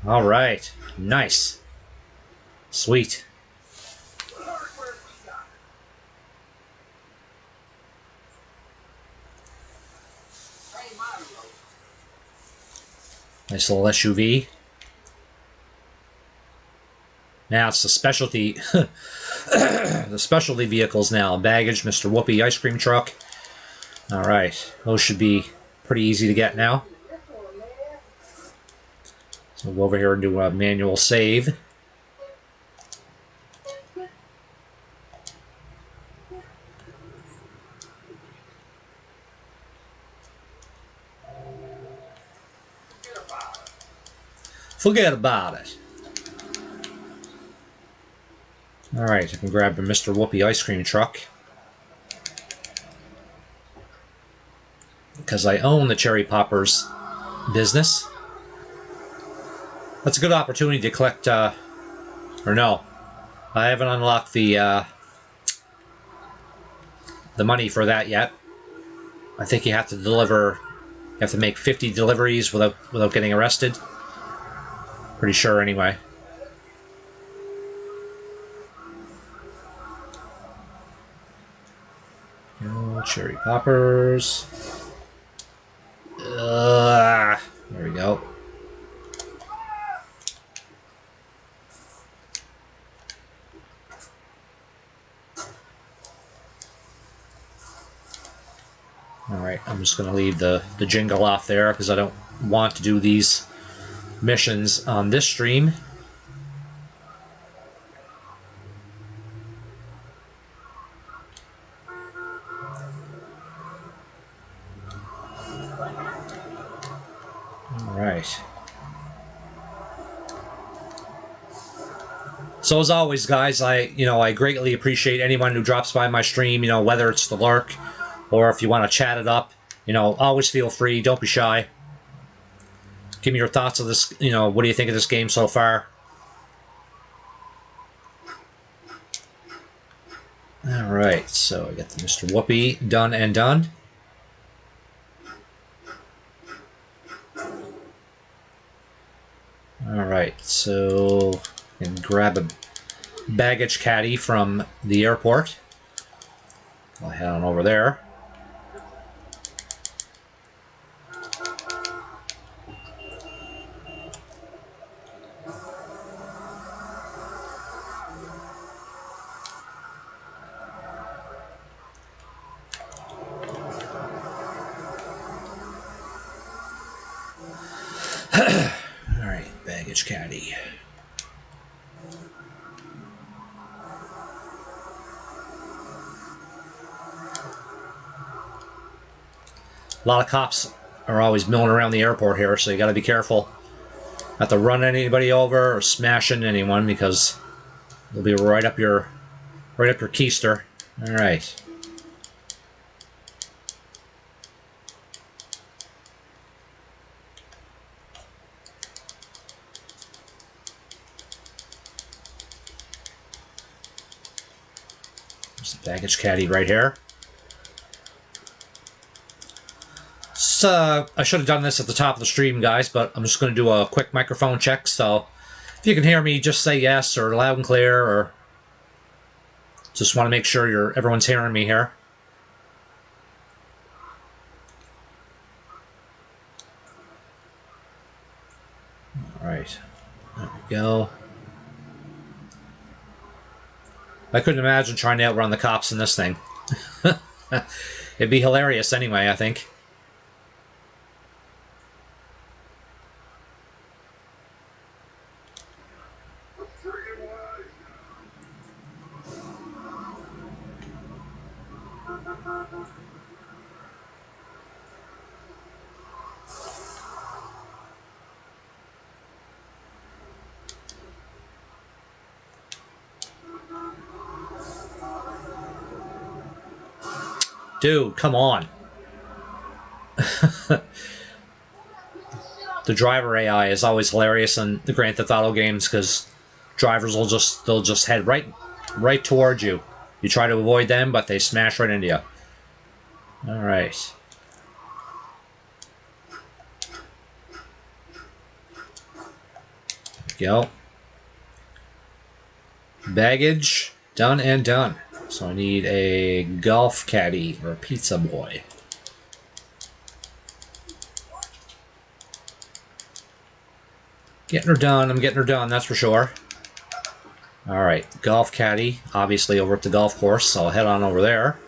All right. Nice. Sweet. Nice little SUV. Now it's the specialty, the specialty vehicles now. Baggage, Mr. Whoopi ice cream truck. All right, those should be pretty easy to get now. So we'll go over here and do a manual save. Forget about it. Alright, I can grab the Mr. Whoopi ice cream truck. Because I own the Cherry Poppers business. That's a good opportunity to collect, or no. I haven't unlocked the money for that yet. I think you have to deliver, you have to make 50 deliveries without getting arrested. Pretty sure, anyway. Cherry Poppers. There we go. Alright, I'm just going to leave the jingle off there because I don't want to do these missions on this stream. Alright. So as always, guys, I greatly appreciate anyone who drops by my stream, whether it's the lurk or if you want to chat it up, always feel free. Don't be shy. Give me your thoughts of this. What do you think of this game so far? All right, so I got the Mr. Whoopi done and done. All right, so I can grab a baggage caddy from the airport. I'll head on over there. All right, baggage caddy. A lot of cops are always milling around the airport here, so you got to be careful. Not to run anybody over or smash into anyone because they'll be right up your keister. All right. There's the baggage caddy right here. I should have done this at the top of the stream, guys, but I'm just going to do a quick microphone check. So if you can hear me, just say yes or loud and clear, or just want to make sure everyone's hearing me here. All right, there we go. I couldn't imagine trying to outrun the cops in this thing. It'd be hilarious anyway, I think. Dude, come on. The driver AI is always hilarious in the Grand Theft Auto games because drivers they'll just head right towards you. You try to avoid them, but they smash right into you. All right. There we go. Baggage done and done. So I need a golf caddy or a pizza boy. Getting her done. I'm getting her done, that's for sure. All right, golf caddy, obviously over at the golf course, so I'll head on over there.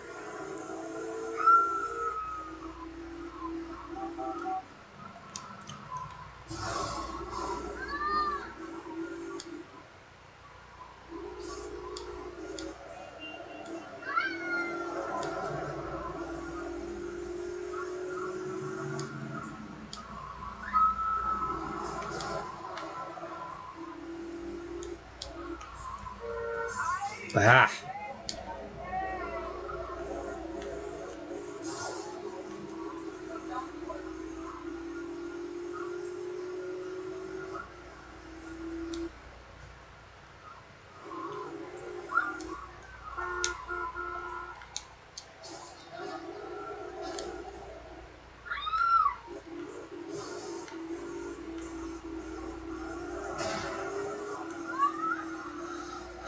Ah.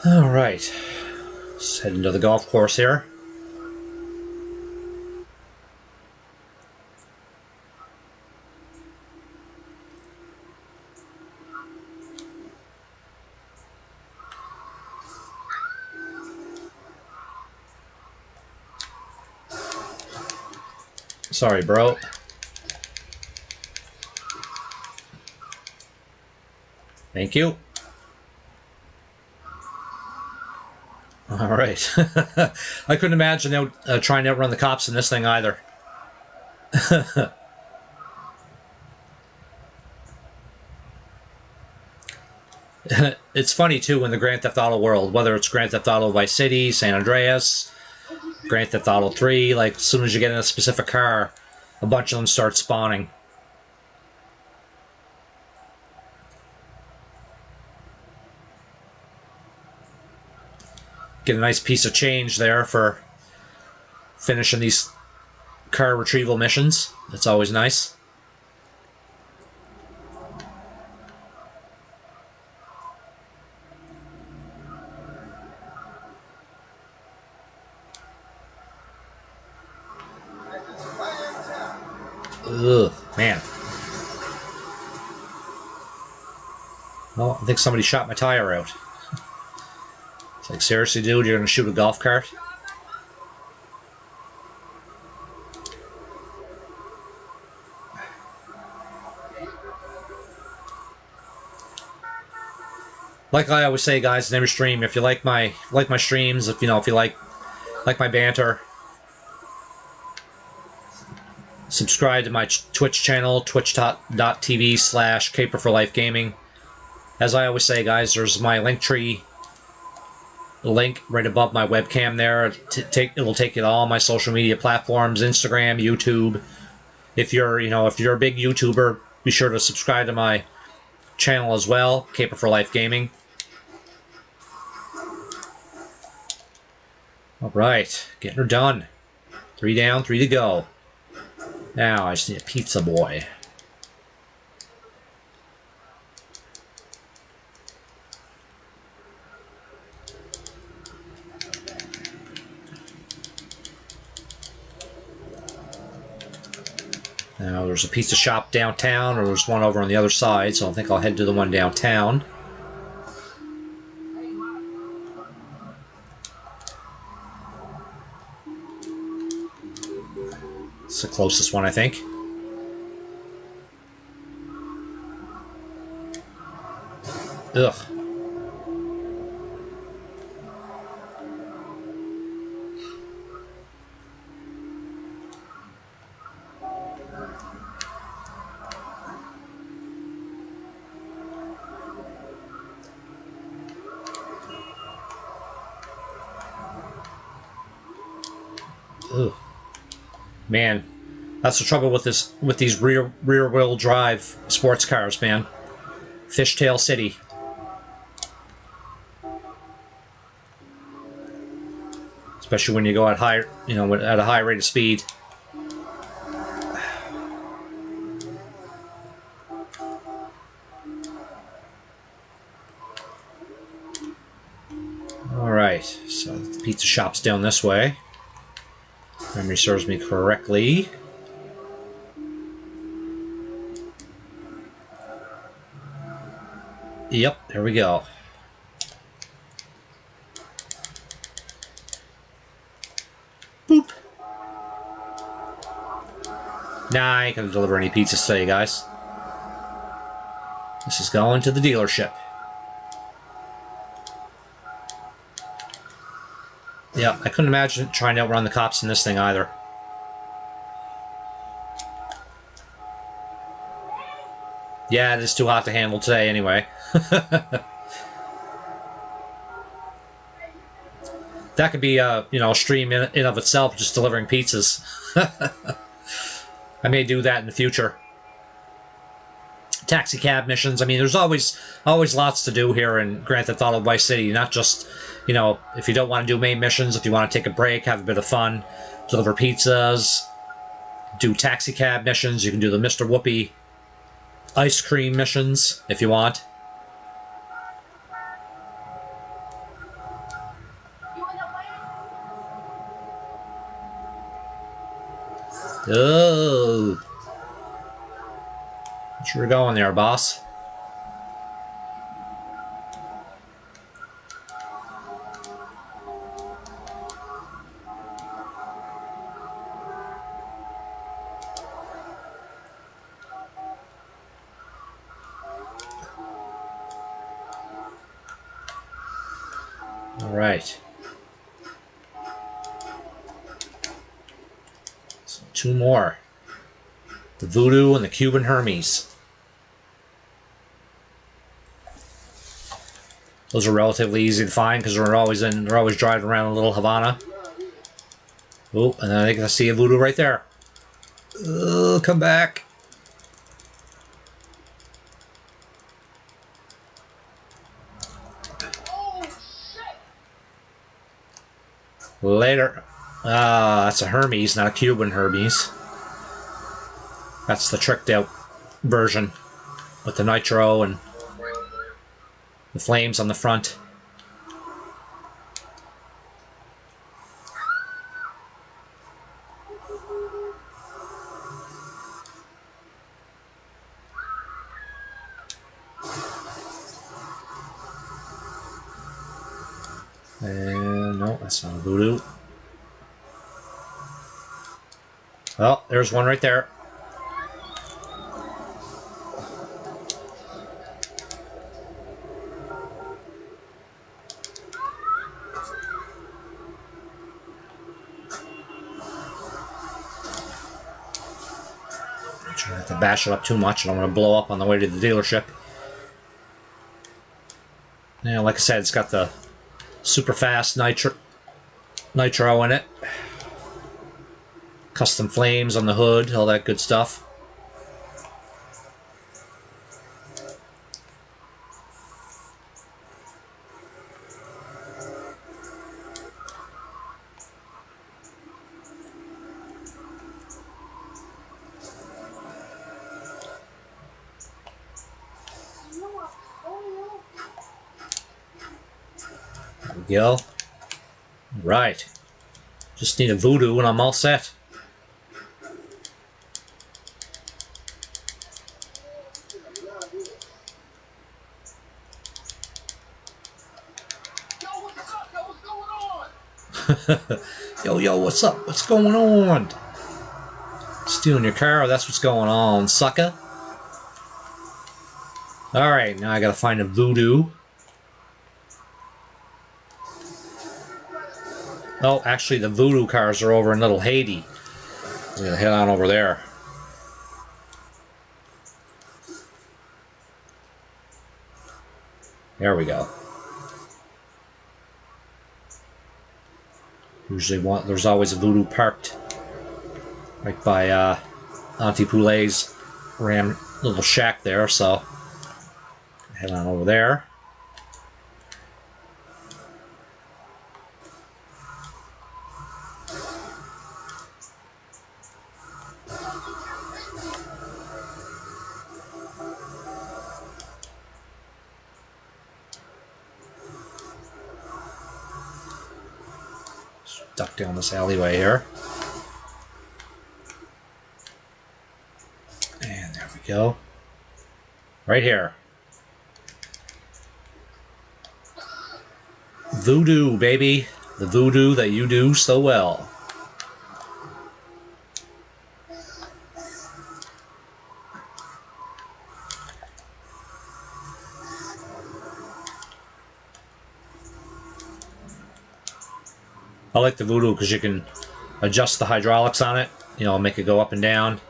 All right, let's head into the golf course here. Sorry, bro. Thank you. All right. I couldn't imagine trying to outrun the cops in this thing either. It's funny, too, in the Grand Theft Auto world, whether it's Grand Theft Auto Vice City, San Andreas, Grand Theft Auto 3, like, as soon as you get in a specific car, a bunch of them start spawning. Get a nice piece of change there for finishing these car retrieval missions. That's always nice. Ugh, man. Well, I think somebody shot my tire out. It's like, seriously, dude, you're gonna shoot a golf cart? Like I always say, guys, in every stream, if you like my streams, if you like my banter, subscribe to my Twitch channel, twitch.tv/caperforlifegaming. As I always say, guys, there's my Linktree link right above my webcam there. It'll take you to all my social media platforms: Instagram, YouTube. If you're a big YouTuber, be sure to subscribe to my channel as well, Caper for Life Gaming. All right, getting her done. 3 down, 3 to go. Now I just need a pizza boy. Now there's a pizza shop downtown, or there's one over on the other side, so I think I'll head to the one downtown. It's the closest one, I think. Ugh. Ugh. Man, that's the trouble with these rear-wheel drive sports cars, man. Fishtail City. Especially when you go at at a high rate of speed. All right, so the pizza shop's down this way. Memory serves me correctly. Yep, there we go. Boop. Nah, I ain't gonna deliver any pizzas today, guys. This is going to the dealership. Yeah, I couldn't imagine trying to outrun the cops in this thing either. Yeah, it is too hot to handle today anyway. That could be a stream in of itself, just delivering pizzas. I may do that in the future. Taxi cab missions. I mean, there's always lots to do here in Grand Theft Auto Vice City. Not just, if you don't want to do main missions, if you want to take a break, have a bit of fun, deliver pizzas, do taxi cab missions. You can do the Mr. Whoopi ice cream missions if you want. Oh. Where you going there, boss? All right. So 2 more. The Voodoo and the Cuban Hermes. Those are relatively easy to find because they're always driving around in Little Havana. Oh, and I think I see a Voodoo right there. Come back. Later. That's a Hermes, not a Cuban Hermes. That's the tricked out version with the nitro and the flames on the front. And no, that's not a Voodoo. Oh, there's one right there. I'm trying not to bash it up too much. I don't want to blow up on the way to the dealership. Yeah, like I said, it's got the super fast nitro in it. Custom flames on the hood, all that good stuff. There we go. Right. Just need a Voodoo and I'm all set. Yo, what's up? What's going on? Stealing your car, that's what's going on, sucker. Alright, now I gotta find a Voodoo. Oh, actually the Voodoo cars are over in Little Haiti. I'm gonna head on over there. There we go. Usually there's always a Voodoo parked right by Auntie Poulet's ram little shack there, so head on over there. Duck down this alleyway here. And there we go. Right here. Voodoo, baby. The Voodoo that you do so well. I like the Voodoo because you can adjust the hydraulics on it. You know, make it go up and down.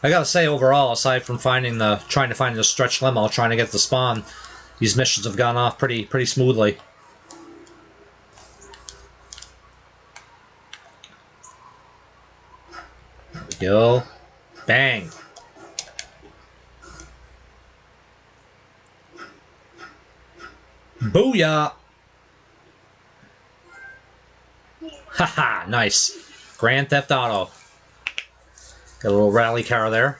I gotta say, overall, aside from trying to find the stretch limo, trying to get the spawn, these missions have gone off pretty smoothly. There we go. Bang. Booyah! Haha, nice. Grand Theft Auto. Got a little rally car there.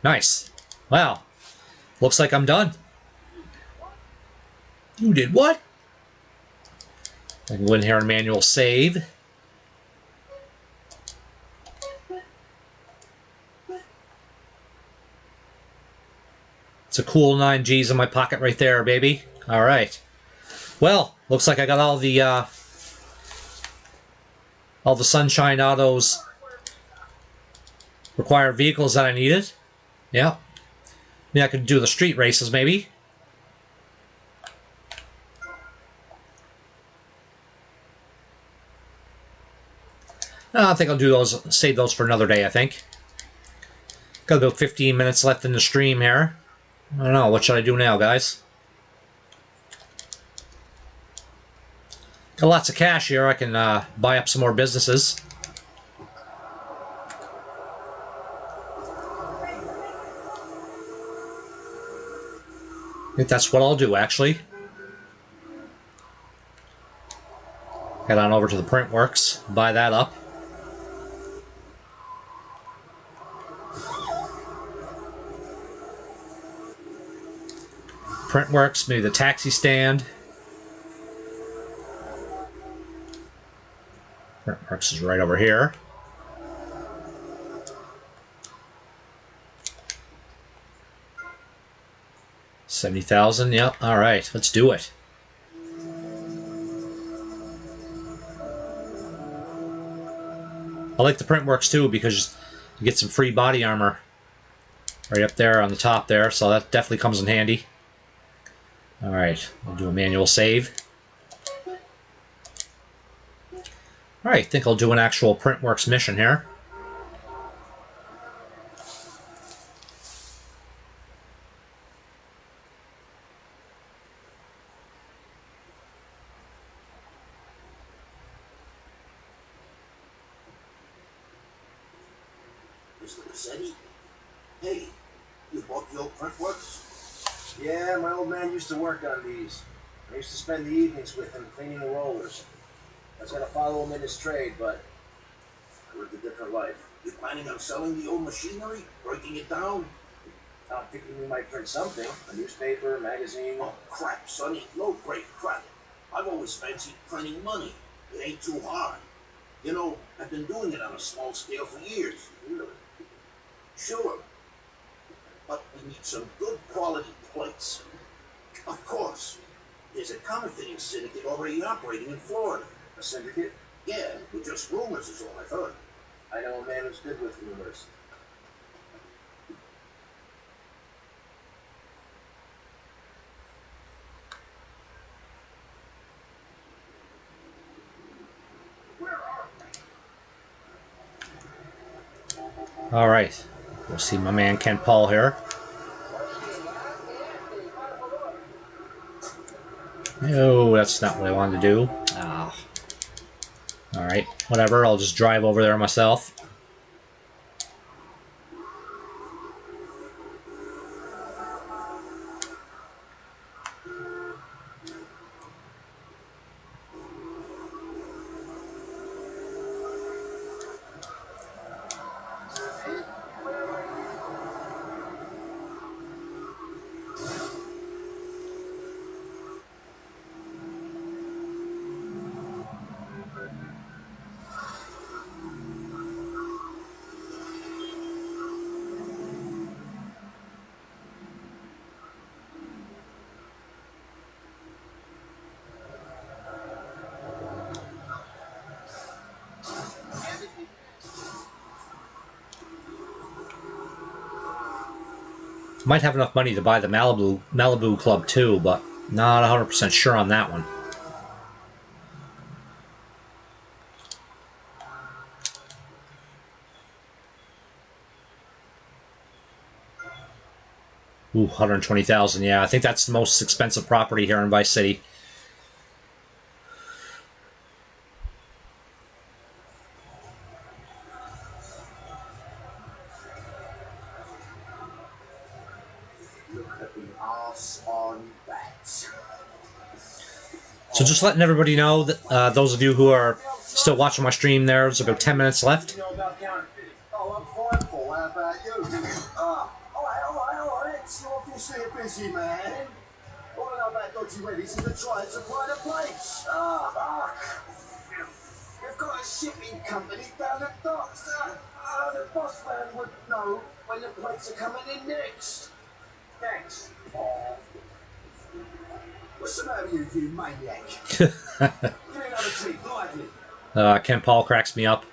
Nice. Wow. Looks like I'm done. You did what? I can go in here and manual save. It's a cool 9 G's in my pocket right there, baby. Alright. Well, looks like I got all the Sunshine Autos required vehicles that I needed. Yeah. Maybe I could do the street races, maybe. I think I'll do those, save those for another day, I think. Got about 15 minutes left in the stream here. I don't know, what should I do now, guys? Got lots of cash here, I can buy up some more businesses. I think that's what I'll do, actually. Head on over to the Printworks, buy that up. Printworks, maybe the taxi stand. Printworks is right over here. $70,000, yep, alright, let's do it. I like the Printworks too because you get some free body armor right up there on the top there, so that definitely comes in handy. Alright, we'll do a manual save. Alright, I think I'll do an actual Printworks mission here. Mr. Massetti? Hey, you bought the old Printworks? Yeah, my old man used to work on these. I used to spend the evenings with him cleaning the rollers. I was gonna follow him in his trade, but I lived a different life. You planning on selling the old machinery? Breaking it down? I'm thinking we might print something. A newspaper, a magazine. Oh, crap, Sonny. No great crap. I've always fancied printing money. It ain't too hard. You know, I've been doing it on a small scale for years. Really? Sure. But we need some good quality plates. Of course. There's a counterfeiting syndicate already operating in Florida. A syndicate? Yeah, with just rumors is all I've heard. I know a man who's good with rumors. Alright, we'll see my man Ken Paul here. No, that's not what I wanted to do. Ah. Alright, whatever, I'll just drive over there myself. Might have enough money to buy the Malibu Club too, but not 100% sure on that one. Ooh, 120,000. Yeah, I think that's the most expensive property here in Vice City. Look at the arse on that. So just letting everybody know that those of you who are still watching my stream, there's about 10 minutes left. You know about counterfeiting? Oh, I'm fine, Paul. How about you? All right. You're obviously a busy man. All I know about dodgy weddings is the try to supply the place. You've got a shipping company down the docks. The boss man would know when the plates are coming in next. Thanks. What's the matter with you, maniac? Give me another treat, lively. Ken Paul cracks me up.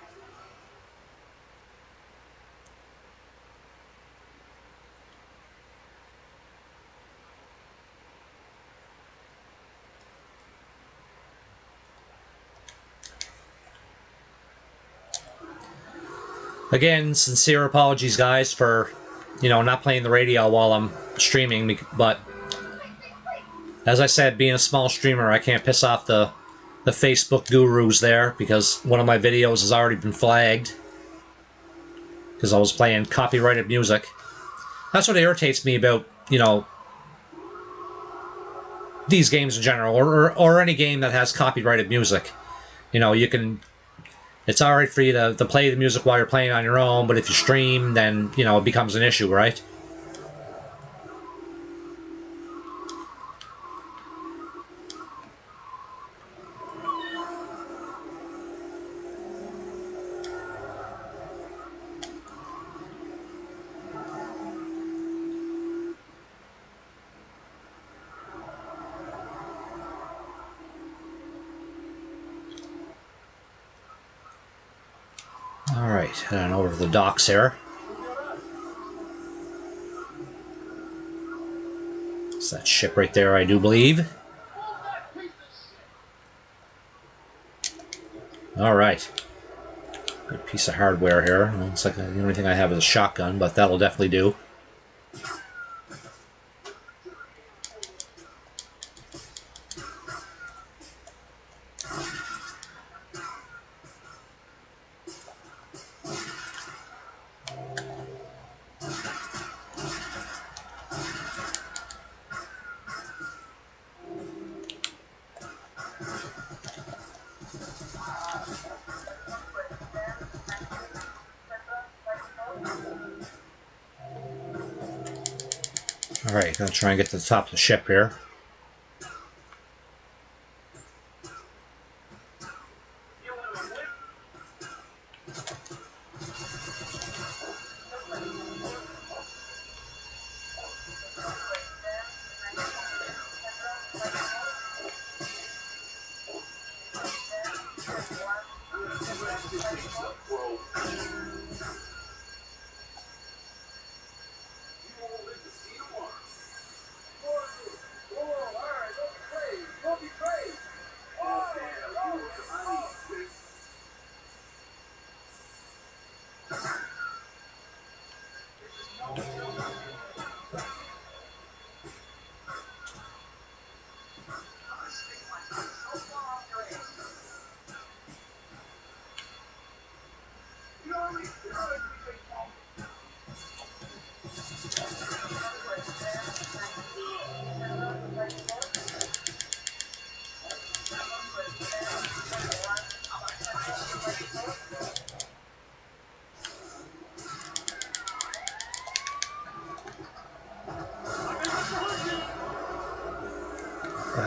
Again, sincere apologies, guys, for, not playing the radio while I'm streaming, but as I said, being a small streamer, I can't piss off the Facebook gurus there, because one of my videos has already been flagged because I was playing copyrighted music. That's what irritates me about, these games in general, or any game that has copyrighted music. You can... It's alright for you to play the music while you're playing on your own, but if you stream, then, it becomes an issue, right? Alright, heading over to the docks here. It's that ship right there, I do believe. Alright. Good piece of hardware here. Looks like the only thing I have is a shotgun, but that'll definitely do. Alright, gonna try and get to the top of the ship here.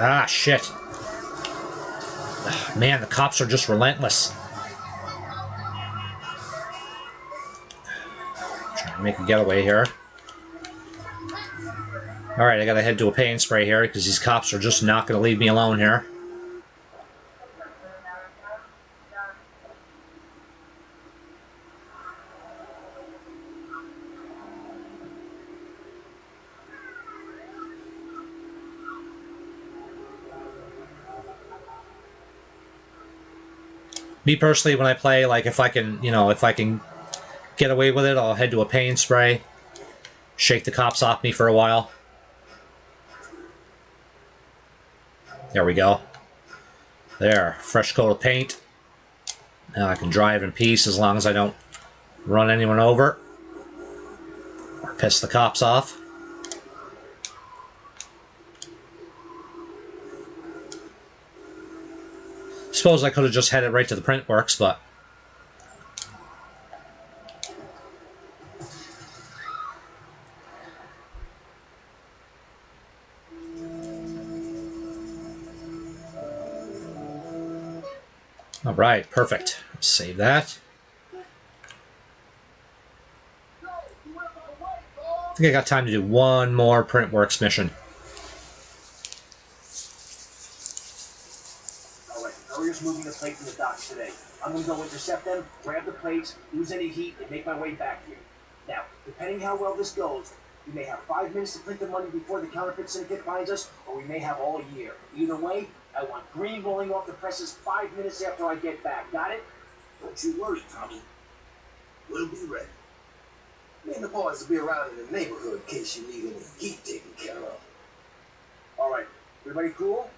Ah, shit. Man, the cops are just relentless. Trying to make a getaway here. Alright, I gotta head to a paint spray here because these cops are just not gonna leave me alone here. Me personally, when I play, like, if I can, if I can get away with it, I'll head to a paint spray, shake the cops off me for a while. There we go. There, fresh coat of paint. Now I can drive in peace as long as I don't run anyone over or piss the cops off. Suppose I could have just headed right to the printworks, but... Alright, perfect. Save that. I think I got time to do one more printworks mission. plates in the docks today. I'm gonna go intercept them, grab the plates, lose any heat, and make my way back here. Now, depending how well this goes, we may have 5 minutes to print the money before the counterfeit syndicate finds us, or we may have all year. Either way, I want green rolling off the presses 5 minutes after I get back. Got it? Don't you worry, Tommy. We'll be ready. Me and the boys will be around in the neighborhood in case you need any heat taken care of. All right. Everybody cool?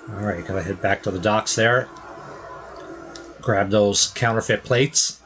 All right, gotta head back to the docks there. Grab those counterfeit plates.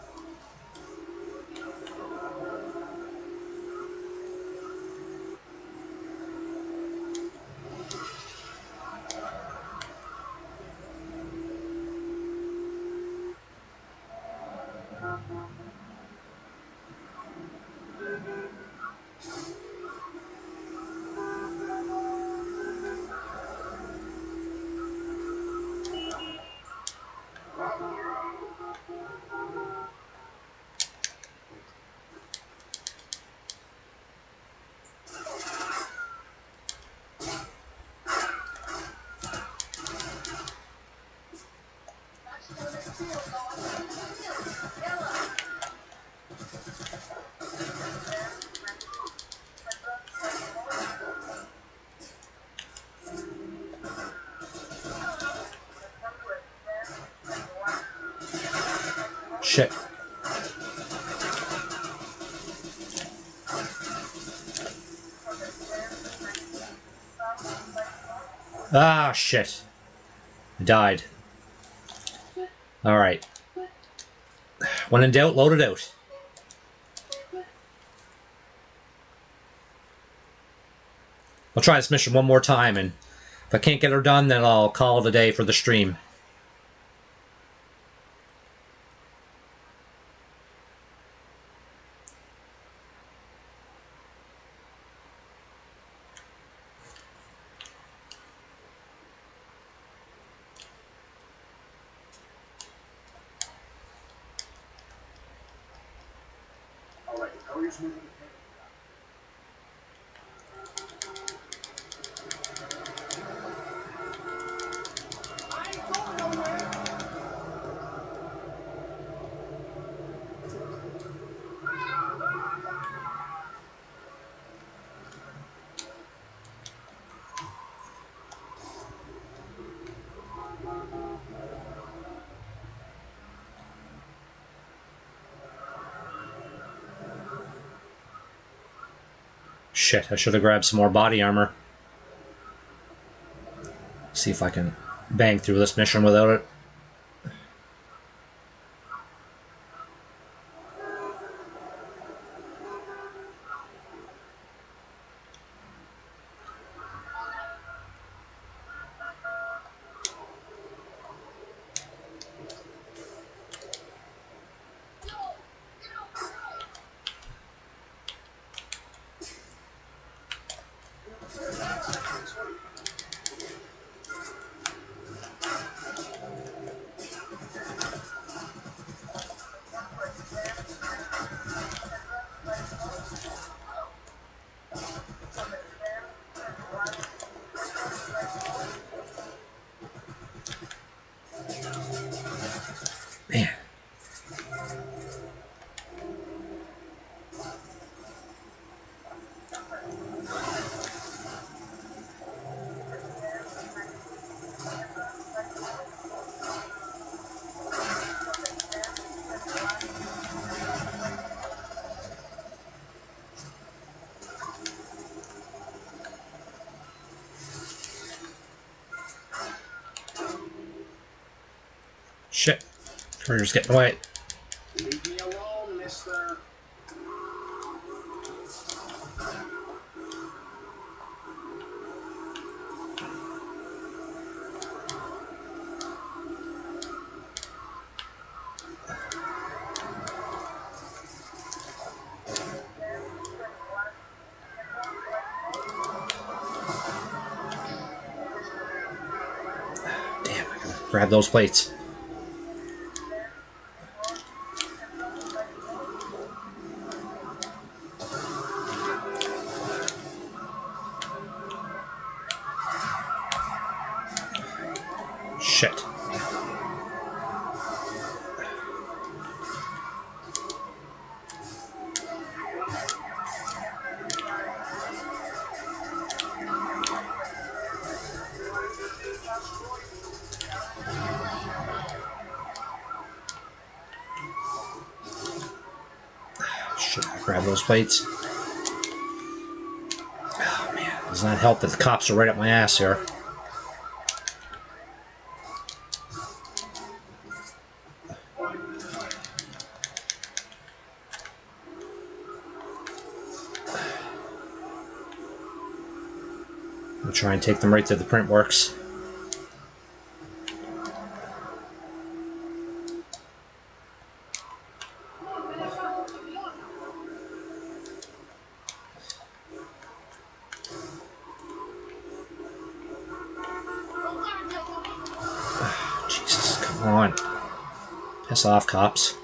Shit. Ah, shit. I died. Alright. When in doubt, load it out. I'll try this mission one more time, and if I can't get her done, then I'll call it a day for the stream. All right, the courier's moving. Shit, I should have grabbed some more body armor. See if I can bang through this mission without it. Man. Shit. Courier's getting away. Leave me alone, mister. Damn, I gotta grab those plates. Shit. Shit, grab those plates. Oh, man. Does not help that the cops are right up my ass here. I'll try and take them right to the print works. Jesus, come on. Piss off, cops.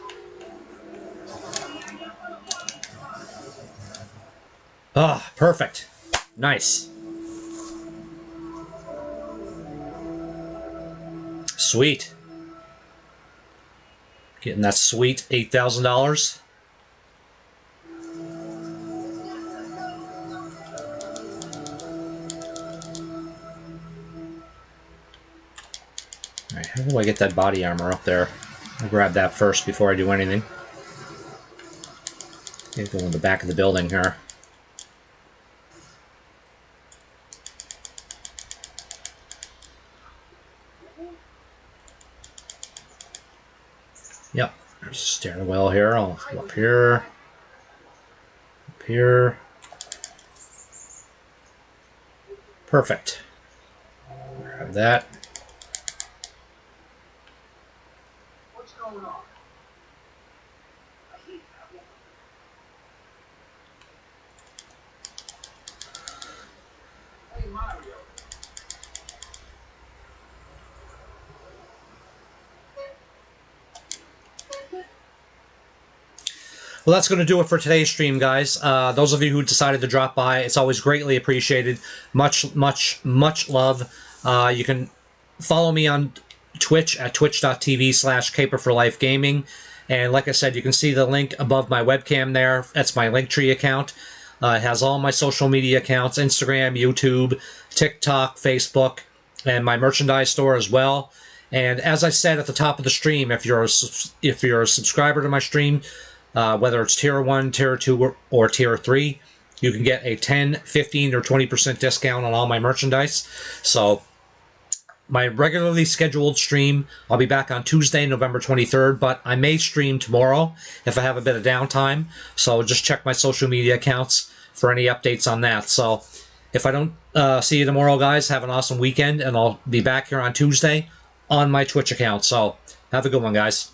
Ah, perfect. Nice. Sweet. Getting that sweet $8,000. Alright, how do I get that body armor up there? I'll grab that first before I do anything. Maybe go in the back of the building here. Yep, there's a stairwell here. I'll go up here. Up here. Perfect. Grab that. What's going on? I hate that woman. Hey, Mario. Well, that's going to do it for today's stream, guys. Those of you who decided to drop by, it's always greatly appreciated. Much, much, much love. You can follow me on Twitch at twitch.tv/CaperForLifeGaming. And like I said, you can see the link above my webcam there. That's my Linktree account. It has all my social media accounts, Instagram, YouTube, TikTok, Facebook, and my merchandise store as well. And as I said at the top of the stream, if you're a subscriber to my stream, whether it's Tier 1, Tier 2, or Tier 3, you can get a 10, 15, or 20% discount on all my merchandise. So my regularly scheduled stream, I'll be back on Tuesday, November 23rd, but I may stream tomorrow if I have a bit of downtime. So just check my social media accounts for any updates on that. So if I don't see you tomorrow, guys, have an awesome weekend, and I'll be back here on Tuesday on my Twitch account. So have a good one, guys.